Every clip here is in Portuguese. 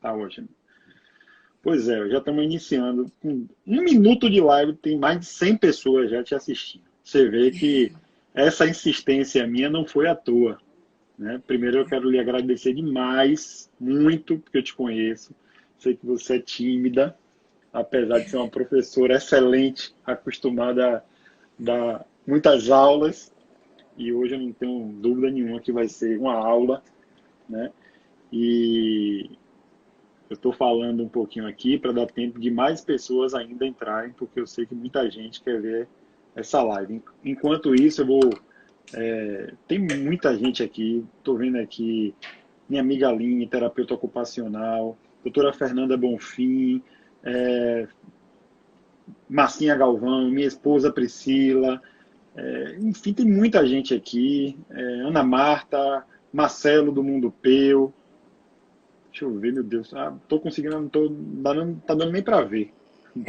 Tá ótimo. Pois é, já estamos iniciando. Com 1 minuto de live, tem mais de 100 pessoas já te assistindo. Você vê que essa insistência minha não foi à toa, né? Primeiro eu quero lhe agradecer demais, muito, porque eu te conheço. Sei que você é tímida, apesar de ser uma professora excelente, acostumada a dar muitas aulas, e hoje eu não tenho dúvida nenhuma que vai ser uma aula, né? E eu estou falando um pouquinho aqui para dar tempo de mais pessoas ainda entrarem, porque eu sei que muita gente quer ver essa live. Enquanto isso, eu vou. Tem muita gente aqui, estou vendo aqui minha amiga Aline, terapeuta ocupacional, doutora Fernanda Bonfim, é, Marcinha Galvão, minha esposa Priscila, enfim, tem muita gente aqui, Ana Marta, Marcelo do Mundo Peu. Deixa eu ver, meu Deus. Ah, tô conseguindo, não tô dando, tá dando nem para ver.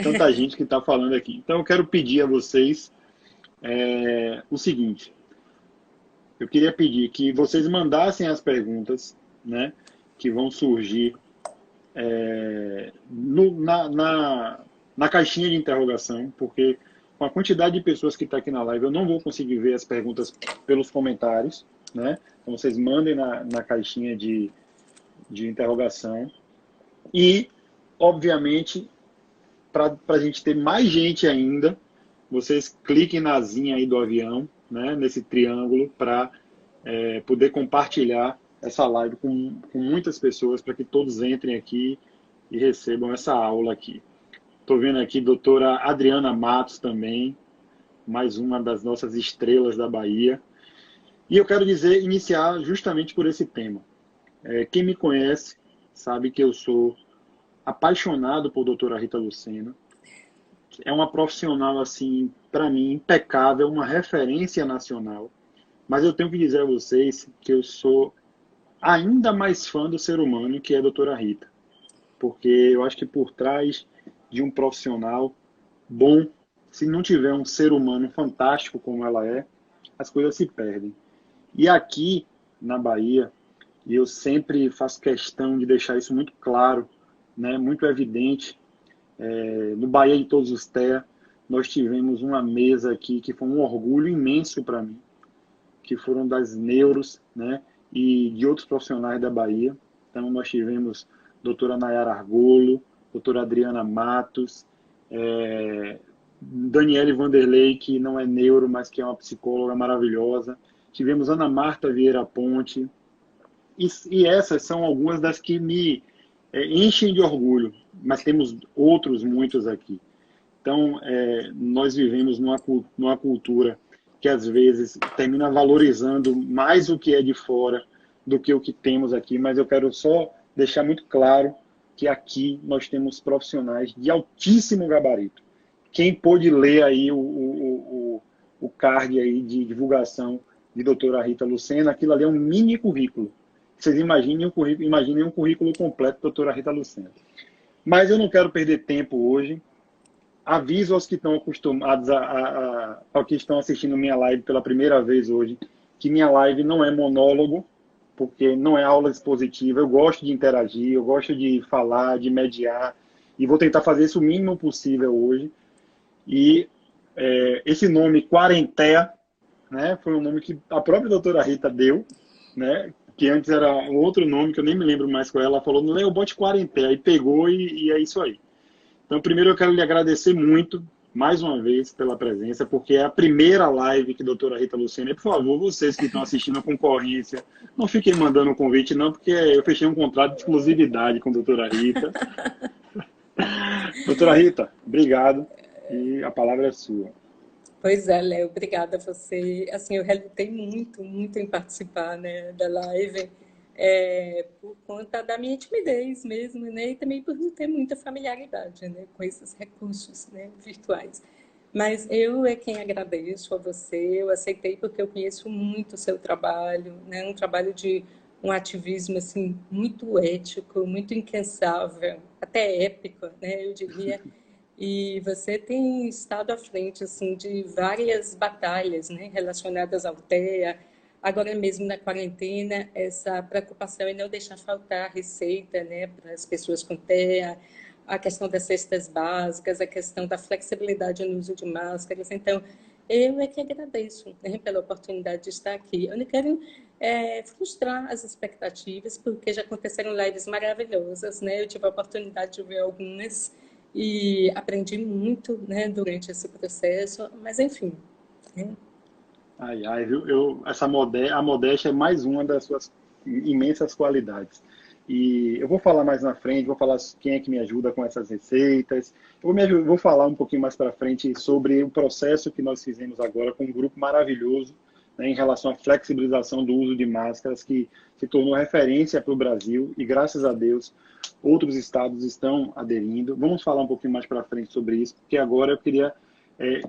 Tanta gente que está falando aqui. Então eu quero pedir a vocês o seguinte: eu queria pedir que vocês mandassem as perguntas, né, que vão surgir na caixinha de interrogação, porque com a quantidade de pessoas que está aqui na live, eu não vou conseguir ver as perguntas pelos comentários, né? Então vocês mandem na caixinha de interrogação. E, obviamente, para a gente ter mais gente ainda, vocês cliquem na asinha aí do avião, né, nesse triângulo, para poder compartilhar essa live com muitas pessoas, para que todos entrem aqui e recebam essa aula aqui. Estou vendo aqui a doutora Adriana Matos também, mais uma das nossas estrelas da Bahia. E eu quero iniciar justamente por esse tema. Quem me conhece sabe que eu sou apaixonado por doutora Rita Lucena. É uma profissional, assim, para mim, impecável, uma referência nacional. Mas eu tenho que dizer a vocês que eu sou ainda mais fã do ser humano, que é a doutora Rita. Porque eu acho que por trás de um profissional bom, se não tiver um ser humano fantástico como ela é, as coisas se perdem. E aqui na Bahia, e eu sempre faço questão de deixar isso muito claro, né, muito evidente, no Bahia de Todos os Terra, nós tivemos uma mesa aqui que foi um orgulho imenso para mim, que foram das neuros, né, e de outros profissionais da Bahia. Então, nós tivemos a doutora Nayara Argolo, doutora Adriana Matos, Daniele Vanderlei, que não é neuro, mas que é uma psicóloga maravilhosa. Tivemos Ana Marta Vieira Ponte. E essas são algumas das que me enchem de orgulho, mas temos outros muitos aqui. Então, nós vivemos numa cultura que às vezes termina valorizando mais o que é de fora do que o que temos aqui, mas eu quero só deixar muito claro que aqui nós temos profissionais de altíssimo gabarito. Quem pôde ler aí o card aí de divulgação de doutora Rita Lucena, aquilo ali é um mini currículo. Vocês imaginem um currículo completo da doutora Rita Lucena. Mas eu não quero perder tempo hoje. Aviso aos que estão acostumados ao que estão assistindo minha live pela primeira vez hoje, que minha live não é monólogo, porque não é aula expositiva. Eu gosto de interagir, eu gosto de falar, de mediar, e vou tentar fazer isso o mínimo possível hoje. E esse nome, Quarentea, né, foi um nome que a própria doutora Rita deu, né, que antes era um outro nome que eu nem me lembro mais qual é. Ela falou, não, bote Quarentea, e pegou, e é isso aí. Então, primeiro eu quero lhe agradecer muito, mais uma vez, pela presença, porque é a primeira live que a doutora Rita Lucena, e por favor, vocês que estão assistindo a concorrência, não fiquem mandando um convite não, porque eu fechei um contrato de exclusividade com a doutora Rita. Doutora Rita, obrigado, e a palavra é sua. Pois é, Léo, obrigada a você. Assim, eu relutei muito, muito em participar, né, da live, por conta da minha timidez mesmo, né, e também por não ter muita familiaridade, né, com esses recursos, né, virtuais. Mas eu é quem agradeço a você, eu aceitei porque eu conheço muito o seu trabalho, né, um trabalho de um ativismo, assim, muito ético, muito incansável, até épico, né, eu diria. E você tem estado à frente assim de várias batalhas, né, relacionadas ao TEA, Agora mesmo na quarentena, essa preocupação em não deixar faltar receita, né, para as pessoas com TEA, a questão das cestas básicas, a questão da flexibilidade no uso de máscaras. Então, eu é que agradeço, né, pela oportunidade de estar aqui. Eu não quero frustrar as expectativas, porque já aconteceram lives maravilhosas, né? Eu tive a oportunidade de ver algumas e aprendi muito, né, durante esse processo, mas enfim, né? Ai, ai, viu? A modéstia é mais uma das suas imensas qualidades. E eu vou falar mais na frente, vou falar quem é que me ajuda com essas receitas. Vou falar um pouquinho mais para frente sobre o processo que nós fizemos agora com um grupo maravilhoso, né, em relação à flexibilização do uso de máscaras, que se tornou referência para o Brasil e, graças a Deus, outros estados estão aderindo. Vamos falar um pouquinho mais para frente sobre isso, porque agora eu queria é,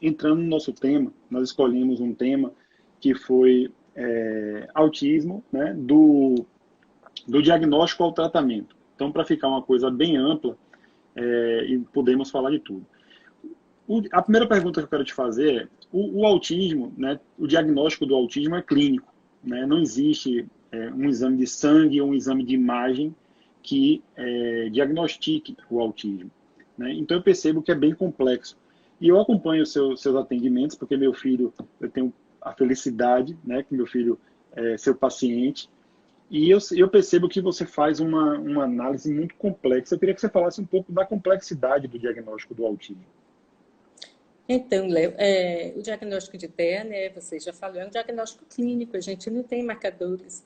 entrando no nosso tema, nós escolhemos um tema que foi autismo, né, do diagnóstico ao tratamento. Então, para ficar uma coisa bem ampla, e podemos falar de tudo. A primeira pergunta que eu quero te fazer é, o autismo, né, o diagnóstico do autismo é clínico, né, não existe um exame de sangue ou um exame de imagem que diagnostique o autismo, né? Então eu percebo que é bem complexo. E eu acompanho os seus atendimentos, porque meu filho, eu tenho a felicidade, né, que meu filho é seu paciente, e eu percebo que você faz uma análise muito complexa. Eu queria que você falasse um pouco da complexidade do diagnóstico do autismo. Então, Léo, o diagnóstico de TEA, né, você já falou, é um diagnóstico clínico, a gente não tem marcadores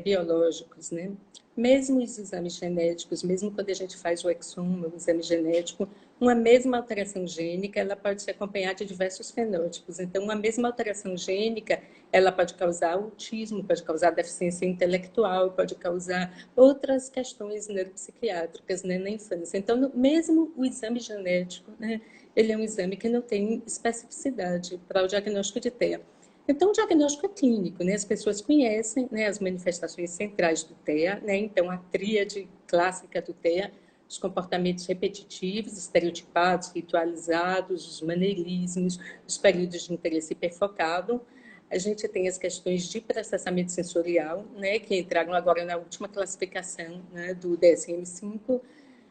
biológicos, né? Mesmo os exames genéticos, mesmo quando a gente faz o exoma, o exame genético, uma mesma alteração gênica, ela pode ser acompanhada de diversos fenótipos. Então, uma mesma alteração gênica, ela pode causar autismo, pode causar deficiência intelectual, pode causar outras questões neuropsiquiátricas, né, na infância. Então, mesmo o exame genético, né, ele é um exame que não tem especificidade para o diagnóstico de TEA. Então, o diagnóstico é clínico, né? As pessoas conhecem, né, as manifestações centrais do TEA, né? Então, a tríade clássica do TEA, os comportamentos repetitivos, estereotipados, ritualizados, os maneirismos, os períodos de interesse hiperfocado. A gente tem as questões de processamento sensorial, né, que entraram agora na última classificação, né, do DSM-5.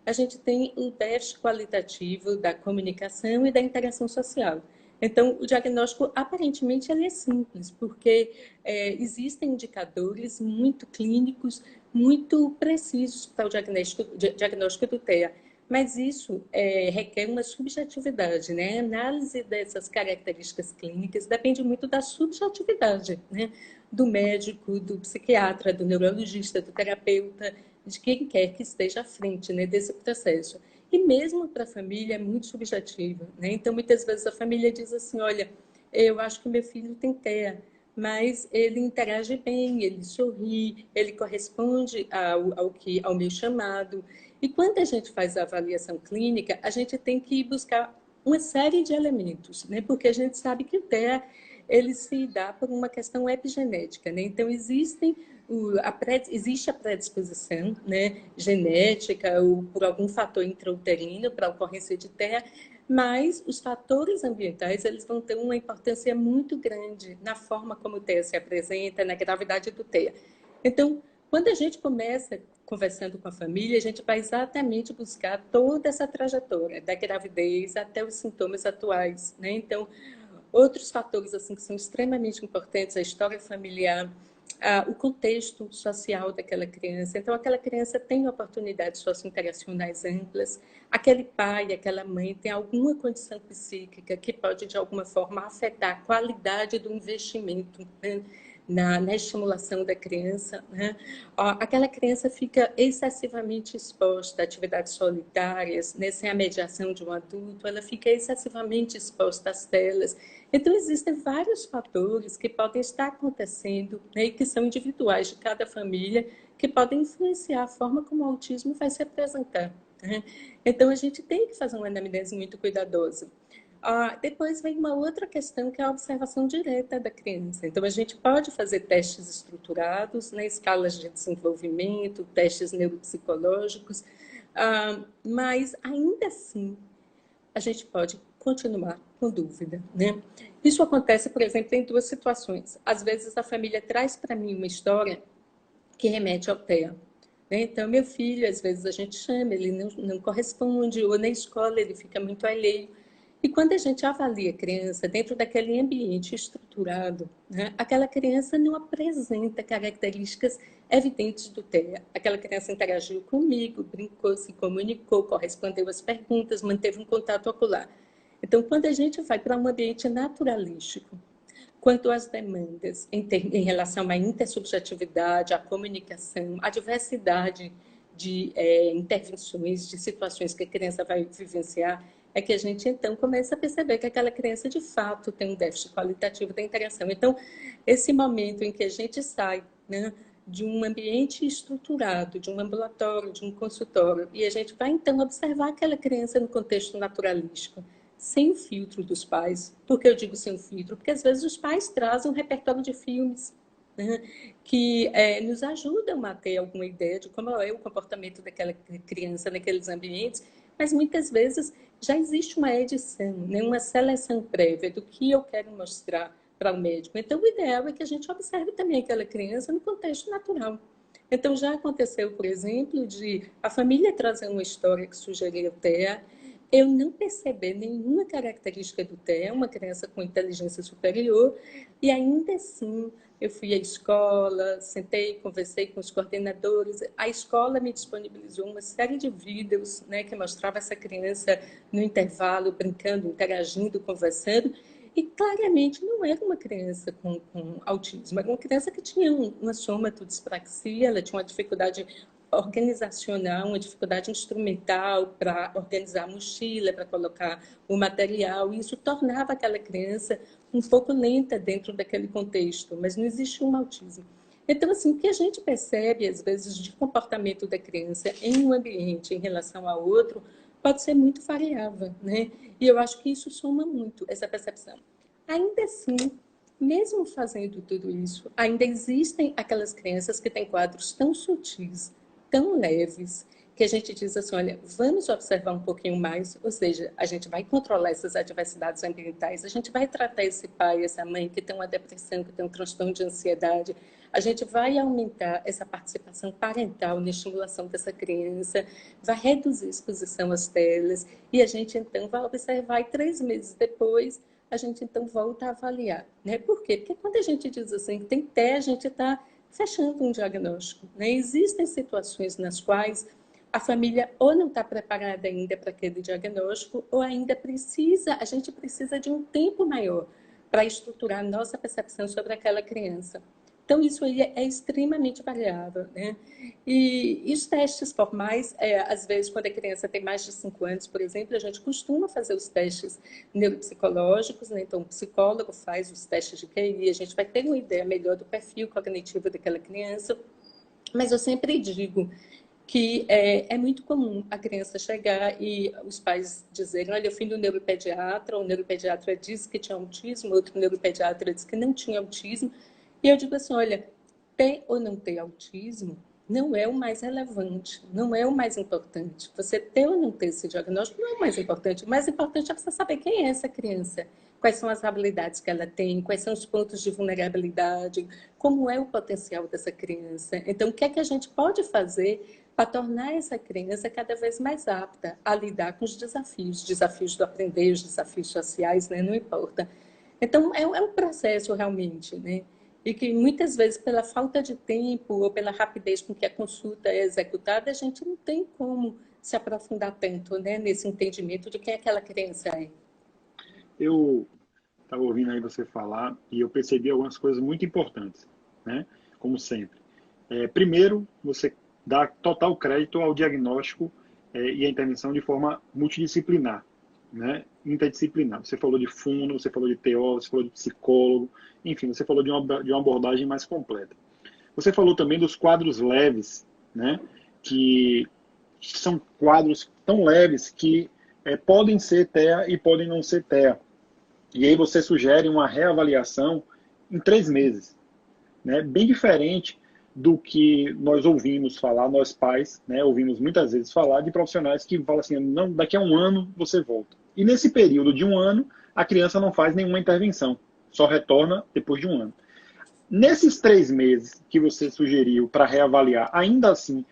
A gente tem o teste qualitativo da comunicação e da interação social. Então, o diagnóstico, aparentemente, ele é simples, porque existem indicadores muito clínicos, muito precisos para o diagnóstico do TEA. Mas isso requer uma subjetividade, né? A análise dessas características clínicas depende muito da subjetividade, né? Do médico, do psiquiatra, do neurologista, do terapeuta, de quem quer que esteja à frente, né, desse processo. E mesmo para a família é muito subjetivo, né? Então, muitas vezes a família diz assim, olha, eu acho que meu filho tem TEA, mas ele interage bem, ele sorri, ele corresponde ao meu chamado. E quando a gente faz a avaliação clínica, a gente tem que buscar uma série de elementos, né? Porque a gente sabe que o TEA ele se dá por uma questão epigenética, né? Então, existe a predisposição, né, genética ou por algum fator intrauterino para a ocorrência de TEA, mas os fatores ambientais eles vão ter uma importância muito grande na forma como o TEA se apresenta, na gravidade do TEA. Então, quando a gente começa conversando com a família, a gente vai exatamente buscar toda essa trajetória, da gravidez até os sintomas atuais, né? Então, outros fatores assim que são extremamente importantes, a história familiar, o contexto social daquela criança. Então, aquela criança tem oportunidades sociointeracionais amplas, aquele pai, aquela mãe tem alguma condição psíquica que pode, de alguma forma, afetar a qualidade do investimento, né, na estimulação da criança, né? Aquela criança fica excessivamente exposta a atividades solitárias, né? Sem a mediação de um adulto, ela fica excessivamente exposta às telas. Então, existem vários fatores que podem estar acontecendo, né, e que são individuais de cada família, que podem influenciar a forma como o autismo vai se apresentar, né? Então, a gente tem que fazer uma anamnese muito cuidadosa. Depois vem uma outra questão, que é a observação direta da criança. Então, a gente pode fazer testes estruturados, né, escalas de desenvolvimento, testes neuropsicológicos, mas ainda assim a gente pode continuar com dúvida, né? Isso acontece, por exemplo, em duas situações. Às vezes a família traz para mim uma história que remete ao TEA, né? Então, meu filho, às vezes a gente chama, ele não corresponde, ou na escola ele fica muito alheio. E quando a gente avalia a criança dentro daquele ambiente estruturado, né, aquela criança não apresenta características evidentes do TEA. Aquela criança interagiu comigo, brincou, se comunicou, correspondeu às perguntas, manteve um contato ocular. Então, quando a gente vai para um ambiente naturalístico, quanto às demandas em relação à intersubjetividade, à comunicação, à diversidade de intervenções, de situações que a criança vai vivenciar, é que a gente, então, começa a perceber que aquela criança, de fato, tem um déficit qualitativo da interação. Então, esse momento em que a gente sai, né, de um ambiente estruturado, de um ambulatório, de um consultório, e a gente vai, então, observar aquela criança no contexto naturalístico, sem o filtro dos pais. Por que eu digo sem o filtro? Porque, às vezes, os pais trazem um repertório de filmes, né, que nos ajudam a ter alguma ideia de como é o comportamento daquela criança naqueles ambientes, mas muitas vezes já existe uma edição, né, uma seleção prévia do que eu quero mostrar para o médico. Então, o ideal é que a gente observe também aquela criança no contexto natural. Então, já aconteceu, por exemplo, de a família trazer uma história que sugeria o TEA, eu não perceber nenhuma característica do TEA, uma criança com inteligência superior, e ainda assim eu fui à escola, sentei, conversei com os coordenadores, a escola me disponibilizou uma série de vídeos, né, que mostrava essa criança no intervalo, brincando, interagindo, conversando, e claramente não era uma criança com autismo, era uma criança que tinha uma somatodispraxia, ela tinha uma dificuldade organizacional, uma dificuldade instrumental para organizar a mochila, para colocar o material, e isso tornava aquela criança um pouco lenta dentro daquele contexto, mas não existe um autismo. Então, assim, o que a gente percebe, às vezes, de comportamento da criança em um ambiente em relação a outro, pode ser muito variável, né? E eu acho que isso soma muito, essa percepção. Ainda assim, mesmo fazendo tudo isso, ainda existem aquelas crianças que têm quadros tão sutis, tão leves, que a gente diz assim, olha, vamos observar um pouquinho mais, ou seja, a gente vai controlar essas adversidades ambientais, a gente vai tratar esse pai, essa mãe que tem uma depressão, que tem um transtorno de ansiedade, a gente vai aumentar essa participação parental na estimulação dessa criança, vai reduzir a exposição às telas, e a gente então vai observar, e 3 meses depois, a gente então volta a avaliar, né? Por quê? Porque quando a gente diz assim, que tem TEA, a gente está fechando um diagnóstico, né? Existem situações nas quais a família ou não está preparada ainda para aquele diagnóstico, ou ainda a gente precisa de um tempo maior para estruturar a nossa percepção sobre aquela criança. Então, isso aí é extremamente variável, né? E os testes formais, às vezes, quando a criança tem mais de 5 anos, por exemplo, a gente costuma fazer os testes neuropsicológicos, né? Então, o psicólogo faz os testes de QI, a gente vai ter uma ideia melhor do perfil cognitivo daquela criança. Mas eu sempre digo que é muito comum a criança chegar e os pais dizerem, olha, eu fui no neuropediatra, o neuropediatra disse que tinha autismo, outro neuropediatra disse que não tinha autismo, e eu digo assim, olha, ter ou não ter autismo não é o mais relevante, não é o mais importante. Você ter ou não ter esse diagnóstico não é o mais importante. O mais importante é você saber quem é essa criança, quais são as habilidades que ela tem, quais são os pontos de vulnerabilidade, como é o potencial dessa criança. Então, o que é que a gente pode fazer para tornar essa criança cada vez mais apta a lidar com os desafios do aprender, os desafios sociais, né? Não importa. Então, é um processo realmente, né? E que muitas vezes, pela falta de tempo ou pela rapidez com que a consulta é executada, a gente não tem como se aprofundar tanto, né, nesse entendimento de quem aquela criança é. Eu estava ouvindo aí você falar e eu percebi algumas coisas muito importantes, né? Como sempre. Primeiro, você dá total crédito ao diagnóstico e à intervenção de forma multidisciplinar, né? Interdisciplinar. Você falou de fono, você falou de TO, você falou de psicólogo, enfim, você falou de uma abordagem mais completa. Você falou também dos quadros leves, né? Que são quadros tão leves que podem ser TEA e podem não ser TEA. E aí você sugere uma reavaliação em 3 meses, né? Bem diferente do que nós ouvimos falar, nós pais, né? Ouvimos muitas vezes falar de profissionais que falam assim, não, daqui a 1 ano você volta. E nesse período de 1 ano, a criança não faz nenhuma intervenção, só retorna depois de um ano. Nesses 3 meses que você sugeriu para reavaliar, ainda assim,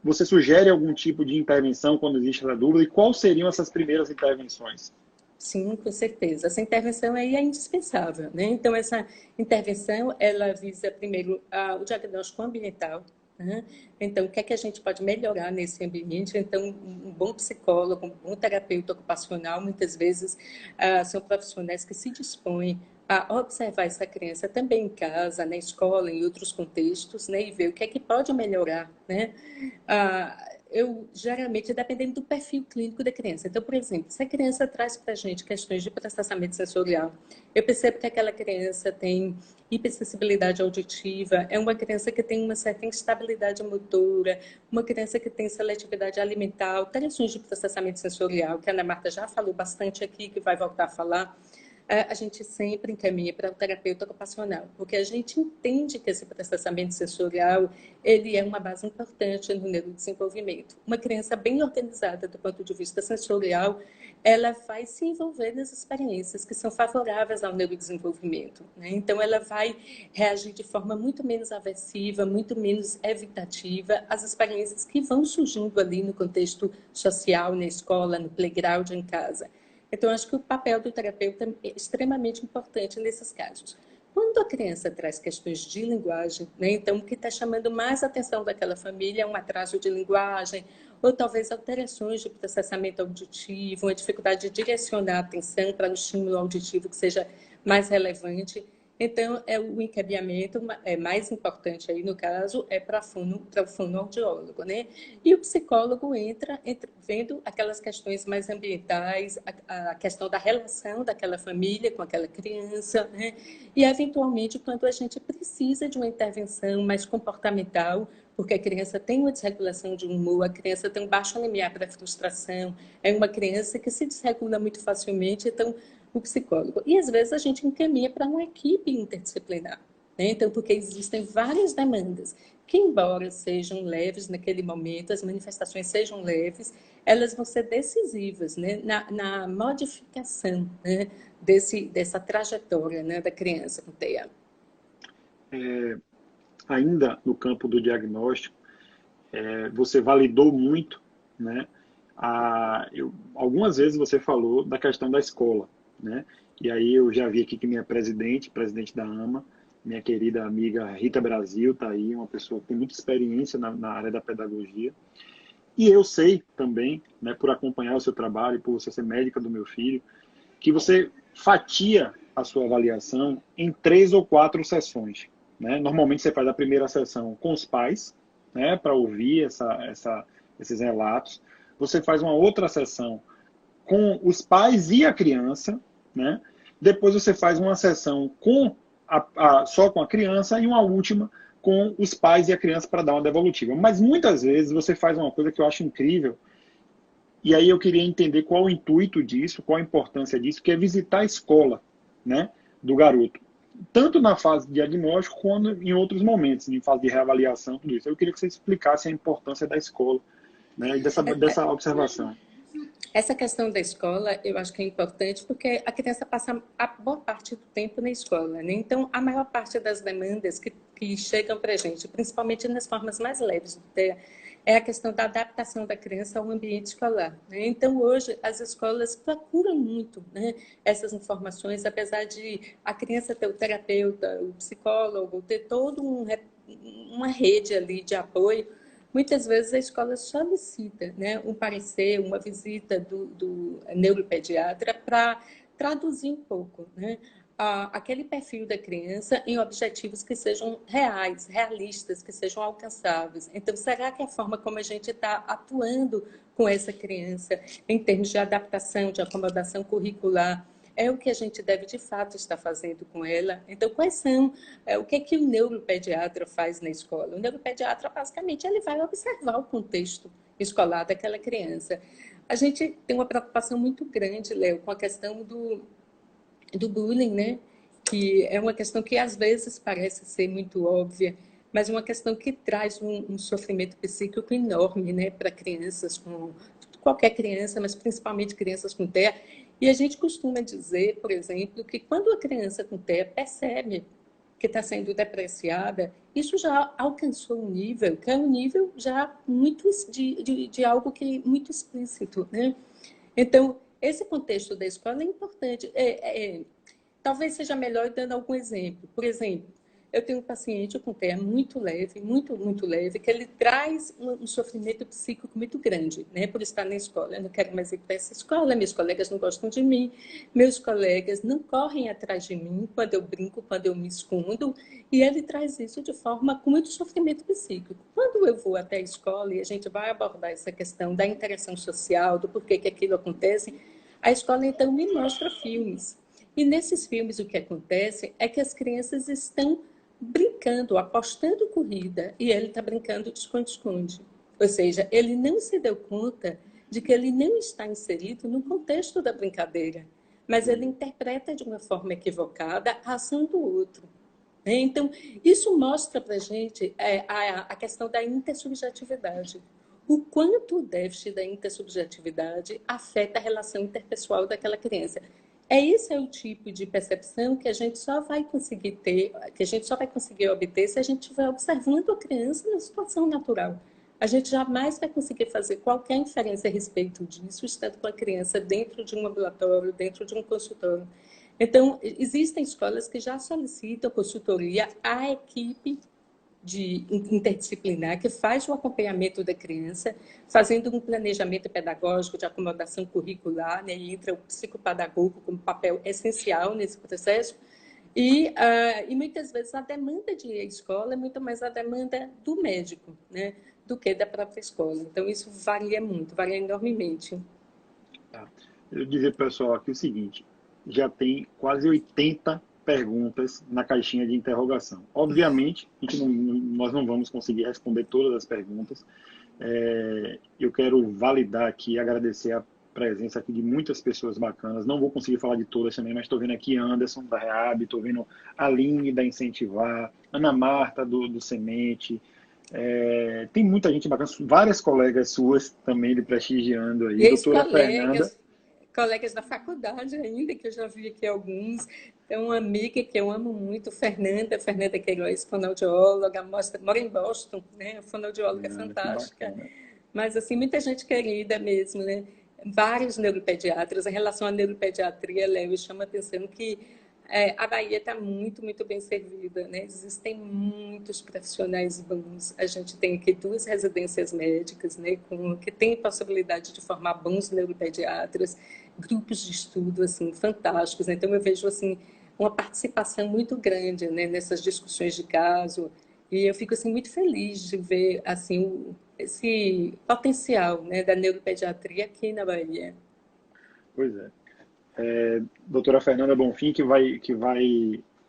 você sugere algum tipo de intervenção quando existe essa dúvida? E quais seriam essas primeiras intervenções? Sim, com certeza. Essa intervenção aí é indispensável, né? Então, essa intervenção, ela visa, primeiro, o diagnóstico ambiental, né? Então, o que é que a gente pode melhorar nesse ambiente? Então, um bom psicólogo, um bom terapeuta ocupacional, muitas vezes, são profissionais que se dispõem a observar essa criança também em casa, na escola, em outros contextos, né? E ver o que é que pode melhorar, né? Eu, geralmente, dependendo do perfil clínico da criança. Então, por exemplo, se a criança traz para a gente questões de processamento sensorial, eu percebo que aquela criança tem hipersensibilidade auditiva, é uma criança que tem uma certa instabilidade motora, uma criança que tem seletividade alimentar, alterações de processamento sensorial, que a Ana Marta já falou bastante aqui, que vai voltar a falar, a gente sempre encaminha para o terapeuta ocupacional, porque a gente entende que esse processamento sensorial, ele é uma base importante no neurodesenvolvimento. Uma criança bem organizada do ponto de vista sensorial, ela vai se envolver nas experiências que são favoráveis ao neurodesenvolvimento, né? Então, ela vai reagir de forma muito menos aversiva, muito menos evitativa às experiências que vão surgindo ali no contexto social, na escola, no playground, em casa. Então, acho que o papel do terapeuta é extremamente importante nesses casos. Quando a criança traz questões de linguagem, né, então o que está chamando mais a atenção daquela família é um atraso de linguagem, ou talvez alterações de processamento auditivo, uma dificuldade de direcionar a atenção para o estímulo auditivo que seja mais relevante. Então, o encaminhamento mais importante aí, no caso, é para o fonoaudiólogo, né? E o psicólogo entra vendo aquelas questões mais ambientais, a questão da relação daquela família com aquela criança, né? E, eventualmente, quando a gente precisa de uma intervenção mais comportamental, porque a criança tem uma desregulação de humor, a criança tem um baixo limiar para frustração, é uma criança que se desregula muito facilmente, então o psicólogo. E às vezes a gente encaminha para uma equipe interdisciplinar, né? Então, porque existem várias demandas que, embora sejam leves naquele momento, as manifestações sejam leves, elas vão ser decisivas, né? na modificação, né? Dessa trajetória, né? Da criança com TEA. Ainda no campo do diagnóstico, você validou muito, né? Algumas vezes você falou da questão da escola, né? E aí eu já vi aqui que minha presidente da AMA, minha querida amiga Rita Brasil, está aí, uma pessoa que tem muita experiência na área da pedagogia. E eu sei também, né, por acompanhar o seu trabalho, por você ser médica do meu filho, que você fatia a sua avaliação em 3 ou 4 sessões. Né? Normalmente você faz a primeira sessão com os pais, né, para ouvir esses relatos. Você faz uma outra sessão com os pais e a criança, né? Depois você faz uma sessão só com a criança e uma última com os pais e a criança para dar uma devolutiva. Mas muitas vezes você faz uma coisa que eu acho incrível, e aí eu queria entender qual o intuito disso, qual a importância disso, que é visitar a escola, né, do garoto. Tanto na fase de diagnóstico, quanto em outros momentos, em fase de reavaliação, tudo isso. Eu queria que você explicasse a importância da escola, né, e dessa observação. Essa questão da escola, eu acho que é importante porque a criança passa a boa parte do tempo na escola, né? Então, a maior parte das demandas que chegam para a gente, principalmente nas formas mais leves do TEA, é a questão da adaptação da criança ao ambiente escolar, né? Então, hoje, as escolas procuram muito, né, essas informações, apesar de a criança ter o terapeuta, o psicólogo, ter toda uma rede ali de apoio. Muitas vezes a escola solicita, né, um parecer, uma visita do neuropediatra para traduzir um pouco, né, aquele perfil da criança em objetivos que sejam reais, realistas, que sejam alcançáveis. Então, será que a forma como a gente está atuando com essa criança em termos de adaptação, de acomodação curricular, é o que a gente deve, de fato, estar fazendo com ela? Então, quais são, o que é que o neuropediatra faz na escola? O neuropediatra, basicamente, ele vai observar o contexto escolar daquela criança. A gente tem uma preocupação muito grande, Léo, com a questão do bullying, né? Que é uma questão que, às vezes, parece ser muito óbvia, mas é uma questão que traz um sofrimento psíquico enorme, né, para crianças, qualquer criança, mas principalmente crianças com TEA. E a gente costuma dizer, por exemplo, que quando a criança com TEA percebe que está sendo depreciada, isso já alcançou um nível, que é um nível já muito de algo que muito explícito, né? Então, esse contexto da escola é importante. Talvez seja melhor dando algum exemplo. Por exemplo, eu tenho um paciente com TEA muito leve, muito leve, que ele traz um sofrimento psíquico muito grande, né, por estar na escola. Eu não quero mais ir para essa escola, meus colegas não gostam de mim, meus colegas não correm atrás de mim quando eu brinco, quando eu me escondo, e ele traz isso de forma com muito sofrimento psíquico. Quando eu vou até a escola e a gente vai abordar essa questão da interação social, do porquê que aquilo acontece, a escola então me mostra filmes. E nesses filmes o que acontece é que as crianças estão brincando, apostando corrida, e ele está brincando de esconde-esconde. Ou seja, ele não se deu conta de que ele não está inserido no contexto da brincadeira, mas ele interpreta de uma forma equivocada a ação do outro. Então, isso mostra para a gente a questão da intersubjetividade. O quanto o déficit da intersubjetividade afeta a relação interpessoal daquela criança. Esse é o tipo de percepção que a gente só vai conseguir ter, que a gente só vai conseguir obter se a gente estiver observando a criança na situação natural. A gente jamais vai conseguir fazer qualquer inferência a respeito disso, estando com a criança dentro de um ambulatório, dentro de um consultório. Então, existem escolas que já solicitam consultoria à equipe interdisciplinar que faz o acompanhamento da criança, fazendo um planejamento pedagógico de acomodação curricular, né, e entra o psicopedagogo como papel essencial nesse processo, e muitas vezes a demanda de escola é muito mais a demanda do médico, né, do que da própria escola. Então, isso varia muito, varia enormemente. Tá. Eu dizer para o pessoal aqui o seguinte, já tem quase 80 perguntas na caixinha de interrogação. Obviamente, nós não vamos conseguir responder todas as perguntas. Eu quero validar aqui, agradecer a presença aqui de muitas pessoas bacanas. Não vou conseguir falar de todas também, mas estou vendo aqui Anderson, da Reab, estou vendo a Aline, da Incentivar, Ana Marta, do Semente. Tem muita gente bacana, várias colegas suas também lhe prestigiando aí. Doutora Fernanda. Colegas da faculdade ainda, que eu já vi aqui alguns. Tem uma amiga que eu amo muito, Fernanda Queiroz, fonoaudióloga, mora em Boston, né? Fonoaudióloga fantástica. Mas, assim, muita gente querida mesmo, né? Vários neuropediatras. Em relação à neuropediatria, Léo, chama a atenção que a Bahia está muito, muito bem servida, né? Existem muitos profissionais bons. A gente tem aqui 2 residências médicas, né? Que tem possibilidade de formar bons neuropediatras, grupos de estudo, assim, fantásticos. Então, eu vejo, assim, uma participação muito grande, né, nessas discussões de caso, e eu fico, assim, muito feliz de ver, assim, esse potencial, né, da neuropediatria aqui na Bahia. Pois é. Doutora Fernanda Bonfim, que vai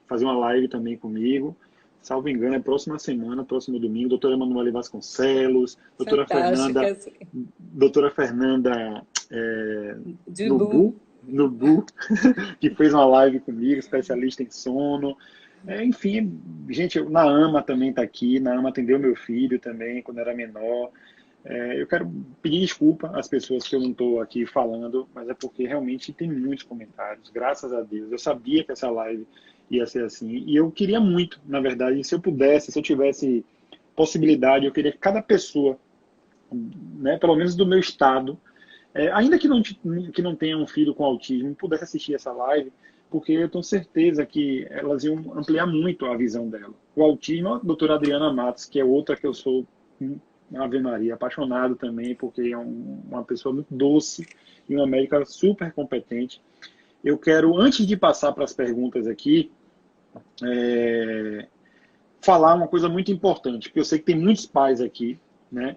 fazer uma live também comigo. Salvo engano, é próxima semana, próximo domingo. Doutora Emanuele Vasconcelos, doutora Fernanda Nubu, que fez uma live comigo, especialista em sono. Enfim, gente, na AMA também está aqui. Na AMA atendeu meu filho também, quando era menor. Eu quero pedir desculpa às pessoas que eu não estou aqui falando, mas é porque realmente tem muitos comentários, graças a Deus. Eu sabia que essa live ia ser assim, e eu queria muito, na verdade, se eu pudesse, se eu tivesse possibilidade, eu queria que cada pessoa, né, pelo menos do meu estado, ainda que não tenha um filho com autismo, pudesse assistir essa live, porque eu tenho certeza que elas iam ampliar muito a visão dela. O autismo, a doutora Adriana Matos, que é outra que eu sou... Ave Maria, apaixonado também, porque é uma pessoa muito doce e uma médica super competente. Eu quero, antes de passar para as perguntas aqui, falar uma coisa muito importante, porque eu sei que tem muitos pais aqui, né?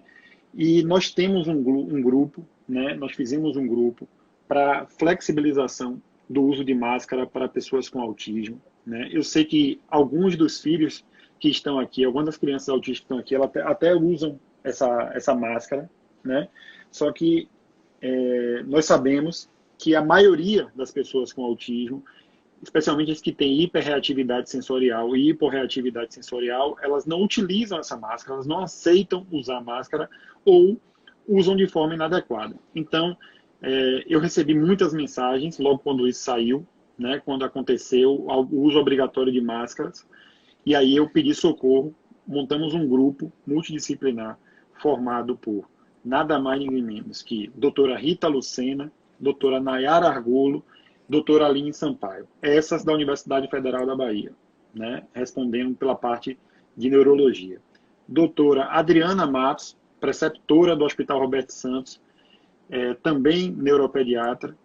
E nós temos um grupo, né? Nós fizemos um grupo para flexibilização do uso de máscara para pessoas com autismo, né? Eu sei que alguns dos filhos que estão aqui, algumas das crianças autistas que estão aqui, elas até usam essa máscara, né? Só que nós sabemos que a maioria das pessoas com autismo, especialmente as que têm hiperreatividade sensorial e hiporreatividade sensorial, elas não utilizam essa máscara, elas não aceitam usar máscara ou usam de forma inadequada. Então, Eu recebi muitas mensagens logo quando isso saiu, né, quando aconteceu o uso obrigatório de máscaras, e aí eu pedi socorro, montamos um grupo multidisciplinar formado por nada mais ninguém menos que doutora Rita Lucena, doutora Nayara Argolo, doutora Aline Sampaio, essas da Universidade Federal da Bahia, né, respondendo pela parte de neurologia. Doutora Adriana Matos, preceptora do Hospital Roberto Santos, também neuropediatra.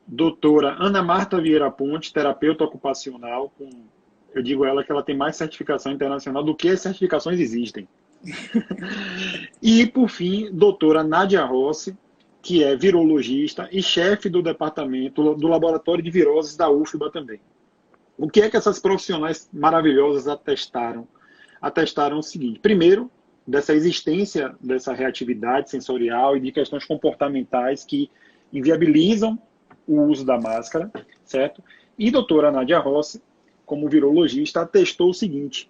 Doutora Ana Marta Vieira Ponte, terapeuta ocupacional, eu digo a ela que ela tem mais certificação internacional do que as certificações existem. E, por fim, doutora Nádia Rossi, que é virologista e chefe do departamento do Laboratório de Viroses da UFBA também. O que é que essas profissionais maravilhosas atestaram? Atestaram o seguinte: primeiro, dessa existência dessa reatividade sensorial e de questões comportamentais que inviabilizam o uso da máscara, certo? E a doutora Nádia Rossi, como virologista, atestou o seguinte,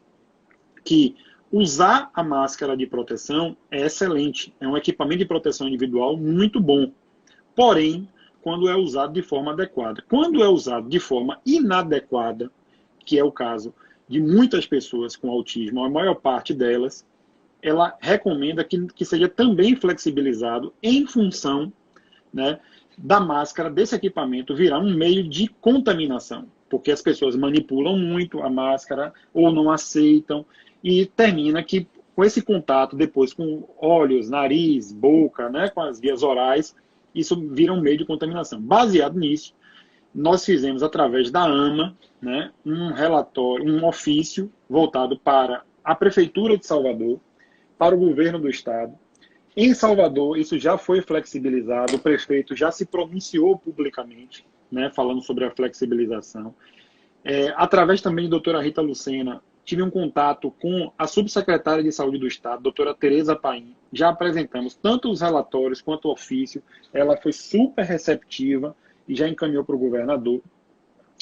que usar a máscara de proteção é excelente, é um equipamento de proteção individual muito bom, porém, quando é usado de forma adequada. Quando é usado de forma inadequada, que é o caso de muitas pessoas com autismo, a maior parte delas, ela recomenda que seja também flexibilizado em função, né, da máscara, desse equipamento virar um meio de contaminação, porque as pessoas manipulam muito a máscara ou não aceitam, e termina que com esse contato depois com olhos, nariz, boca, né, com as vias orais, isso vira um meio de contaminação. Baseado nisso, nós fizemos através da AMA, né, um relatório, um ofício voltado para a Prefeitura de Salvador, para o governo do estado. Em Salvador, isso já foi flexibilizado, o prefeito já se pronunciou publicamente, né, falando sobre a flexibilização. Através também da doutora Rita Lucena, tive um contato com a subsecretária de Saúde do Estado, doutora Tereza Paim. Já apresentamos tanto os relatórios quanto o ofício. Ela foi super receptiva e já encaminhou para o governador.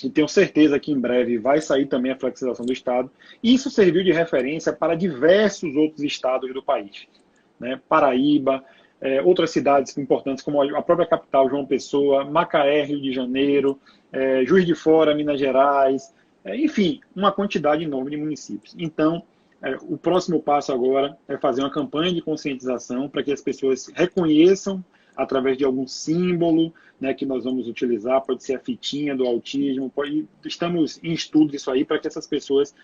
E tenho certeza que em breve vai sair também a flexibilização do Estado. Isso serviu de referência para diversos outros estados do país, né? Paraíba, outras cidades importantes, como a própria capital, João Pessoa, Macaé, Rio de Janeiro, Juiz de Fora, Minas Gerais, enfim, uma quantidade enorme de municípios. Então, o próximo passo agora é fazer uma campanha de conscientização para que as pessoas reconheçam através de algum símbolo, né, que nós vamos utilizar, pode ser a fitinha do autismo, estamos em estudo disso aí para que essas pessoas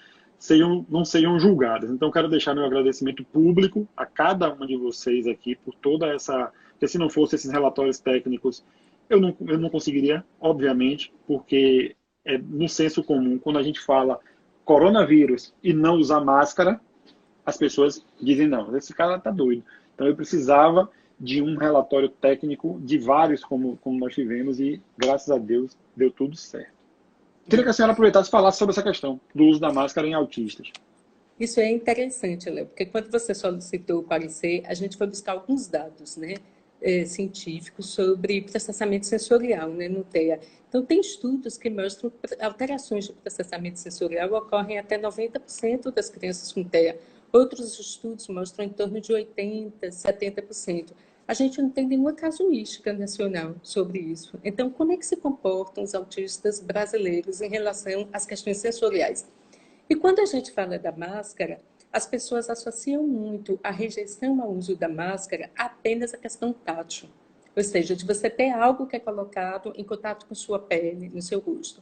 não sejam julgadas. Então, quero deixar meu agradecimento público a cada uma de vocês aqui por toda essa... Porque se não fosse esses relatórios técnicos, eu não conseguiria, obviamente, porque no senso comum, quando a gente fala coronavírus e não usar máscara, as pessoas dizem, não, esse cara está doido. Então, eu precisava de um relatório técnico de vários, como nós tivemos, e, graças a Deus, deu tudo certo. Queria que a senhora aproveitasse e falasse sobre essa questão do uso da máscara em autistas. Isso é interessante, Léo, porque quando você solicitou o parecer, a gente foi buscar alguns dados, né, científicos sobre processamento sensorial, né, no TEA. Então, tem estudos que mostram que alterações de processamento sensorial ocorrem até 90% das crianças com TEA. Outros estudos mostram em torno de 80%, 70%. A gente não tem nenhuma casuística nacional sobre isso. Então, como é que se comportam os autistas brasileiros em relação às questões sensoriais? E quando a gente fala da máscara, as pessoas associam muito a rejeição ao uso da máscara apenas à questão tátil. Ou seja, de você ter algo que é colocado em contato com sua pele, no seu rosto.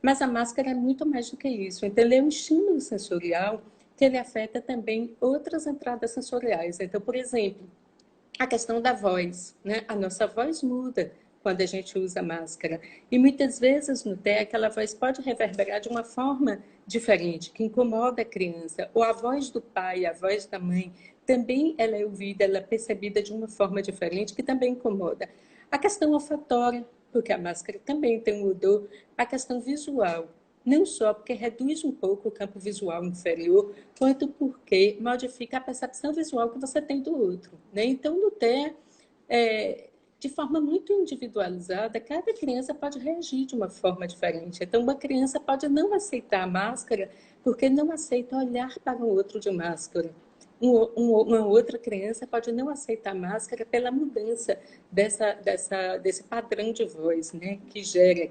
Mas a máscara é muito mais do que isso. Então, ele é um estímulo sensorial que ele afeta também outras entradas sensoriais. Então, por exemplo, a questão da voz, né? A nossa voz muda quando a gente usa máscara. E muitas vezes no TEA, aquela voz pode reverberar de uma forma diferente, que incomoda a criança. Ou a voz do pai, a voz da mãe, também ela é ouvida, ela é percebida de uma forma diferente, que também incomoda. A questão olfatória, porque a máscara também tem um odor. A questão visual, não só porque reduz um pouco o campo visual inferior, quanto porque modifica a percepção visual que você tem do outro, né? Então, no TEA, de forma muito individualizada, cada criança pode reagir de uma forma diferente. Então, uma criança pode não aceitar a máscara porque não aceita olhar para o outro de máscara. uma outra criança pode não aceitar máscara pela mudança desse padrão de voz, né, que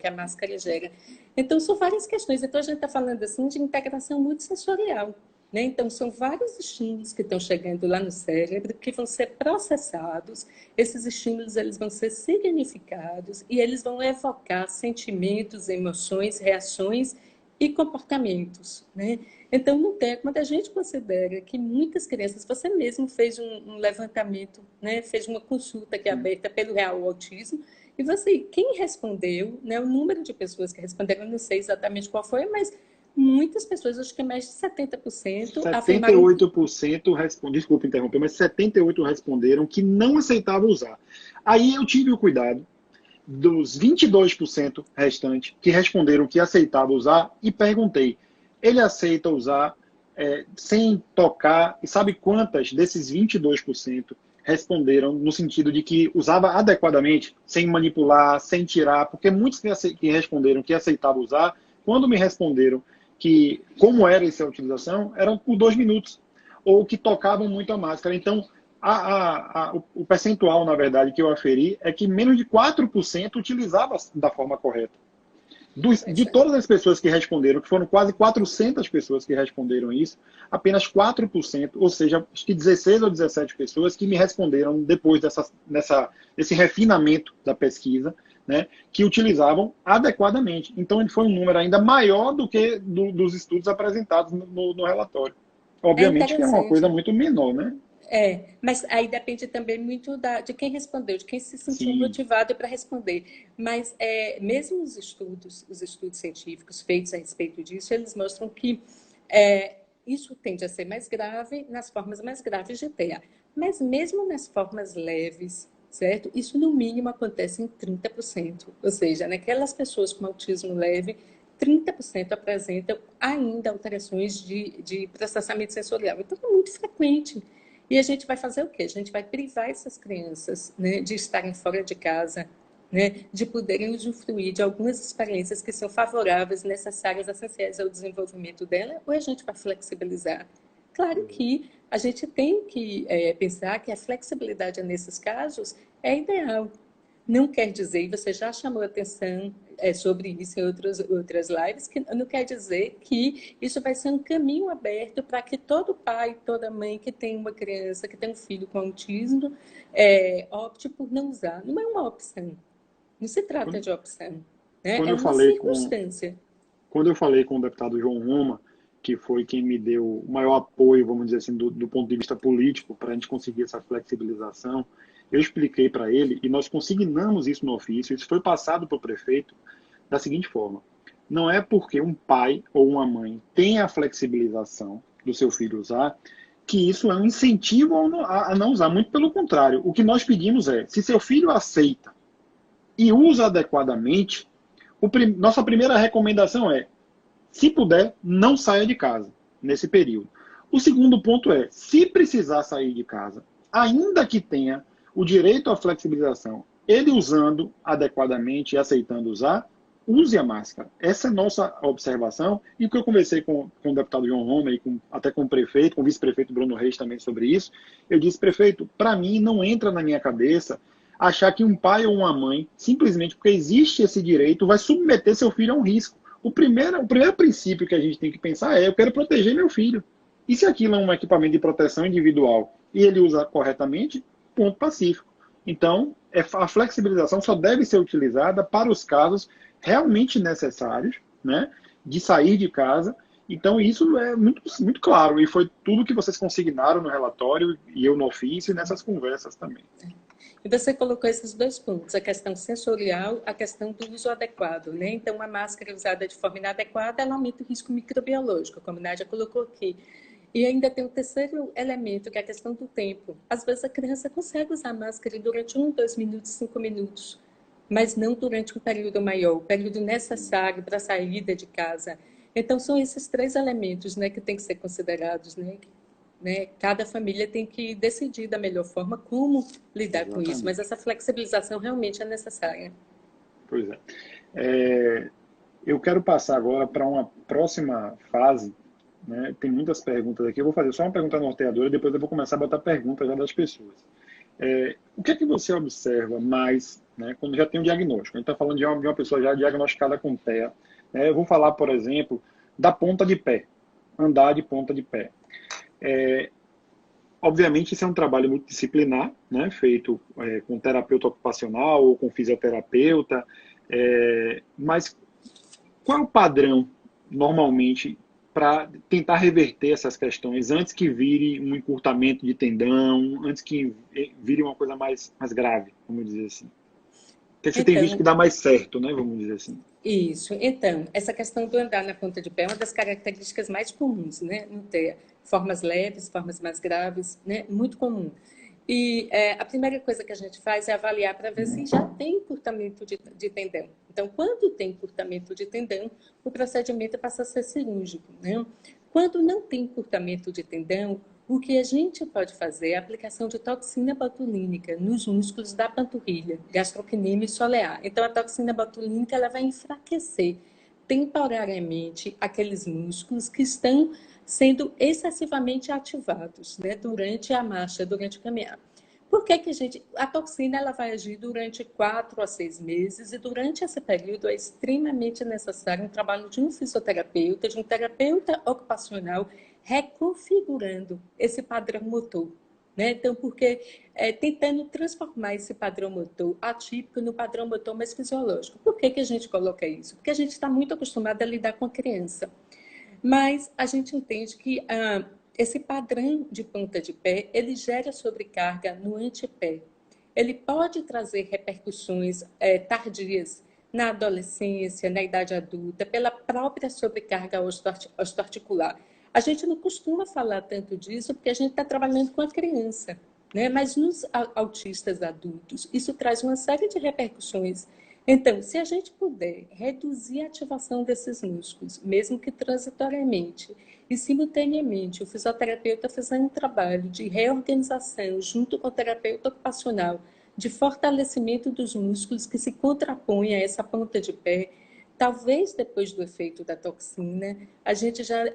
a máscara gera. Então, são várias questões. Então, a gente está falando assim de integração multissensorial. Né? Então, são vários estímulos que estão chegando lá no cérebro que vão ser processados. Esses estímulos eles vão ser significados e eles vão evocar sentimentos, emoções, reações e comportamentos. Né? Então, no tem, quando a gente considera que muitas crianças, você mesmo fez um levantamento, né? Fez uma consulta aqui aberta pelo Real Autismo, e você, quem respondeu, né? O número de pessoas que responderam, eu não sei exatamente qual foi, mas muitas pessoas, acho que mais de 70%, afirmaram... 78% responderam, desculpa interromper, mas 78% responderam que não aceitavam usar. Aí eu tive o cuidado dos 22% restantes que responderam que aceitavam usar e perguntei, ele aceita usar sem tocar? E sabe quantas desses 22% responderam no sentido de que usava adequadamente, sem manipular, sem tirar? Porque muitos que responderam que aceitavam usar, quando me responderam que como era essa utilização, eram por 2 minutos, ou que tocavam muito a máscara. Então, o percentual, na verdade, que eu aferi é que menos de 4% utilizava da forma correta. De todas as pessoas que responderam, que foram quase 400 pessoas que responderam isso, apenas 4%, ou seja, acho que 16 ou 17 pessoas que me responderam depois desse refinamento da pesquisa, né, que utilizavam adequadamente. Então, ele foi um número ainda maior do que dos estudos apresentados no relatório. Obviamente que é uma coisa muito menor, né? Mas aí depende também muito de quem respondeu, de quem se sentiu Sim. motivado para responder. Mas mesmo os estudos científicos feitos a respeito disso, eles mostram que isso tende a ser mais grave nas formas mais graves de TEA. Mas mesmo nas formas leves, certo? Isso no mínimo acontece em 30%. Ou seja, naquelas pessoas com autismo leve, 30% apresentam ainda alterações de processamento sensorial. Então é muito frequente. E a gente vai fazer o quê? A gente vai privar essas crianças, né, de estarem fora de casa, né, de poderem usufruir de algumas experiências que são favoráveis, necessárias, essenciais ao desenvolvimento dela, ou a gente vai flexibilizar? Claro que a gente tem que pensar que a flexibilidade nesses casos é ideal. Não quer dizer, e você já chamou atenção sobre isso em outras lives, que não quer dizer que isso vai ser um caminho aberto para que todo pai, toda mãe que tem uma criança, que tem um filho com autismo, opte por não usar. Não é uma opção. Não se trata de opção. Né? É uma circunstância. Quando eu falei com o deputado João Roma, que foi quem me deu o maior apoio, vamos dizer assim, do ponto de vista político, para a gente conseguir essa flexibilização, eu expliquei para ele, e nós consignamos isso no ofício, isso foi passado para o prefeito da seguinte forma: não é porque um pai ou uma mãe tem a flexibilização do seu filho usar, que isso é um incentivo a não usar. Muito pelo contrário, o que nós pedimos é, se seu filho aceita e usa adequadamente, nossa primeira recomendação é, se puder, não saia de casa nesse período. O segundo ponto é, se precisar sair de casa, ainda que tenha o direito à flexibilização, ele usando adequadamente e aceitando usar, use a máscara. Essa é a nossa observação, e o que eu conversei com o deputado João Roma e até com o prefeito, com o vice-prefeito Bruno Reis também sobre isso, eu disse, prefeito, para mim não entra na minha cabeça achar que um pai ou uma mãe, simplesmente porque existe esse direito, vai submeter seu filho a um risco. O primeiro princípio que a gente tem que pensar é, eu quero proteger meu filho. E se aquilo é um equipamento de proteção individual e ele usa corretamente, ponto pacífico. Então, a flexibilização só deve ser utilizada para os casos realmente necessários, né, de sair de casa. Então, isso é muito, muito claro. E foi tudo que vocês consignaram no relatório, e eu no ofício, e nessas conversas também. E você colocou esses 2 pontos, a questão sensorial, a questão do uso adequado, né? Então, a máscara usada de forma inadequada, ela aumenta o risco microbiológico, como a Nádia colocou aqui. E ainda tem o terceiro elemento, que é a questão do tempo. Às vezes a criança consegue usar a máscara durante 1, 2 minutos, 5 minutos, mas não durante um período maior, o período necessário para a saída de casa. Então, são esses 3 elementos, né, que têm que ser considerados, né? Cada família tem que decidir da melhor forma como lidar com isso, mas essa flexibilização realmente é necessária. Pois é. Eu quero passar agora para uma próxima fase né? Tem muitas perguntas aqui. Eu vou fazer só uma pergunta norteadora, depois eu vou começar a botar perguntas já das pessoas. O que é que você observa mais, né, quando já tem um diagnóstico? A gente está falando de uma pessoa já diagnosticada com TEA. Eu vou falar, por exemplo, da ponta de pé, andar de ponta de pé. Obviamente, isso é um trabalho multidisciplinar, né, feito com terapeuta ocupacional ou com fisioterapeuta, mas qual é o padrão, normalmente, para tentar reverter essas questões antes que vire um encurtamento de tendão, antes que vire uma coisa mais grave, vamos dizer assim? O que você tem visto que Então, dá mais certo, né, vamos dizer assim? isso. Então, essa questão do andar na ponta de pé é uma das características mais comuns, né? Não ter formas leves, formas mais graves, né? Muito comum. E a primeira coisa que a gente faz é avaliar para ver se já tem encurtamento de tendão. Então, quando tem encurtamento de tendão, o procedimento passa a ser cirúrgico, né? Quando não tem encurtamento de tendão, o que a gente pode fazer é a aplicação de toxina botulínica nos músculos da panturrilha, gastrocnêmio e solear. Então, a toxina botulínica ela vai enfraquecer temporariamente aqueles músculos que estão sendo excessivamente ativados, né, durante a marcha, durante o caminhar. Por que que a toxina ela vai agir durante 4 a 6 meses e durante esse período é extremamente necessário um trabalho de um fisioterapeuta, de um terapeuta ocupacional, reconfigurando esse padrão motor. Né? Então, porque tentando transformar esse padrão motor atípico no padrão motor mais fisiológico. Por que que a gente coloca isso? Porque a gente está muito acostumado a lidar com a criança. Mas a gente entende que esse padrão de ponta de pé, ele gera sobrecarga no antepé. Ele pode trazer repercussões tardias na adolescência, na idade adulta, pela própria sobrecarga osteoarticular. A gente não costuma falar tanto disso porque a gente está trabalhando com a criança, né? Mas nos autistas adultos, isso traz uma série de repercussões. Então, se a gente puder reduzir a ativação desses músculos, mesmo que transitoriamente, e simultaneamente o fisioterapeuta fazendo um trabalho de reorganização junto com o terapeuta ocupacional, de fortalecimento dos músculos que se contrapõem a essa ponta de pé, talvez depois do efeito da toxina, a gente já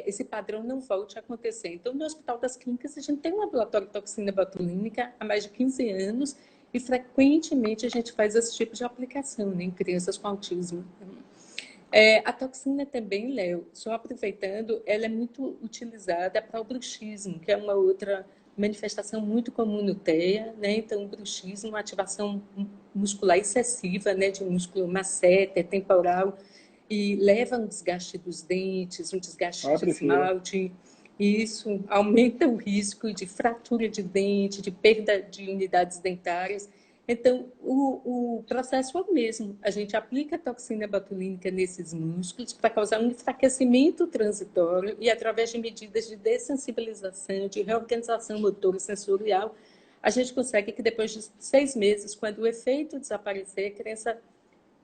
esse padrão não volte a acontecer. Então, no Hospital das Clínicas, a gente tem um ambulatório de toxina botulínica há mais de 15 anos, e frequentemente a gente faz esse tipo de aplicação, né, em crianças com autismo. A toxina também, Léo, só aproveitando, ela é muito utilizada para o bruxismo, que é uma outra manifestação muito comum no TEA, né? Então, o bruxismo, uma ativação muscular excessiva, né, de um músculo masseter, temporal, e leva a um desgaste dos dentes, um desgaste de Priscila. esmalte. E isso aumenta o risco de fratura de dente, de perda de unidades dentárias. Então, o processo é o mesmo. A gente aplica a toxina botulínica nesses músculos para causar um enfraquecimento transitório e, através de medidas de dessensibilização, de reorganização motora e sensorial, a gente consegue que depois de 6 meses, quando o efeito desaparecer, a criança,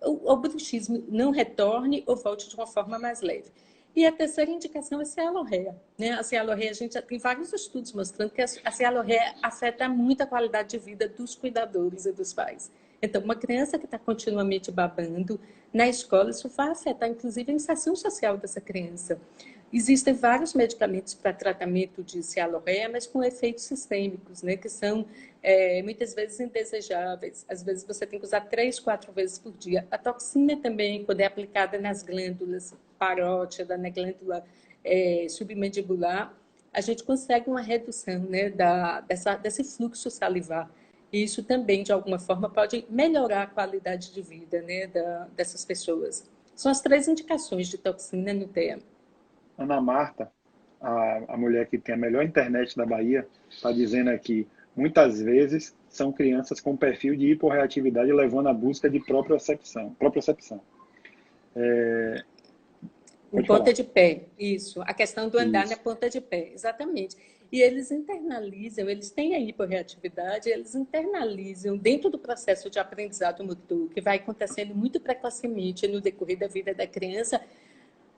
o bruxismo não retorne ou volte de uma forma mais leve. E a terceira indicação é a cialorreia, né? A cialorreia, a gente já tem vários estudos mostrando que a cialorreia afeta muito a qualidade de vida dos cuidadores e dos pais. Então, uma criança que está continuamente babando na escola, isso vai afetar, inclusive, a inserção social dessa criança. Existem vários medicamentos para tratamento de cialorreia, mas com efeitos sistêmicos, né, que são muitas vezes indesejáveis. Às vezes você tem que usar 3, 4 vezes por dia. A toxina também, quando é aplicada nas glândulas parótida, na glândula submandibular, a gente consegue uma redução, né, desse fluxo salivar. E isso também, de alguma forma, pode melhorar a qualidade de vida, né, dessas pessoas. São as 3 indicações de toxina no TEA. Ana Marta, a mulher que tem a melhor internet da Bahia, está dizendo aqui, muitas vezes são crianças com perfil de hiporreatividade levando à busca de propriocepção. Em Pode falar. ponta de pé, isso. A questão do andar na Isso. ponta de pé, exatamente. E eles internalizam, eles têm a hiporreatividade, eles internalizam dentro do processo de aprendizado motor, que vai acontecendo muito precocemente no decorrer da vida da criança,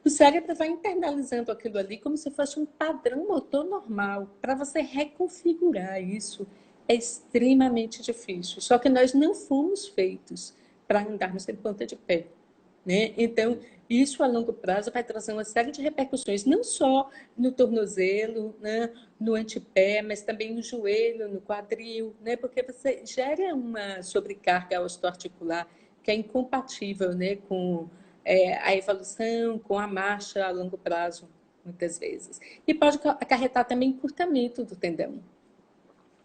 o cérebro vai internalizando aquilo ali como se fosse um padrão motor normal. Para você reconfigurar isso é extremamente difícil. Só que nós não fomos feitos para andarmos em ponta de pé. né? Então, isso a longo prazo vai trazer uma série de repercussões, não só no tornozelo, né, no antepé, mas também no joelho, no quadril, né? Porque você gera uma sobrecarga osteoarticular que é incompatível, né, com a evolução, com a marcha a longo prazo, muitas vezes. E pode acarretar também encurtamento do tendão.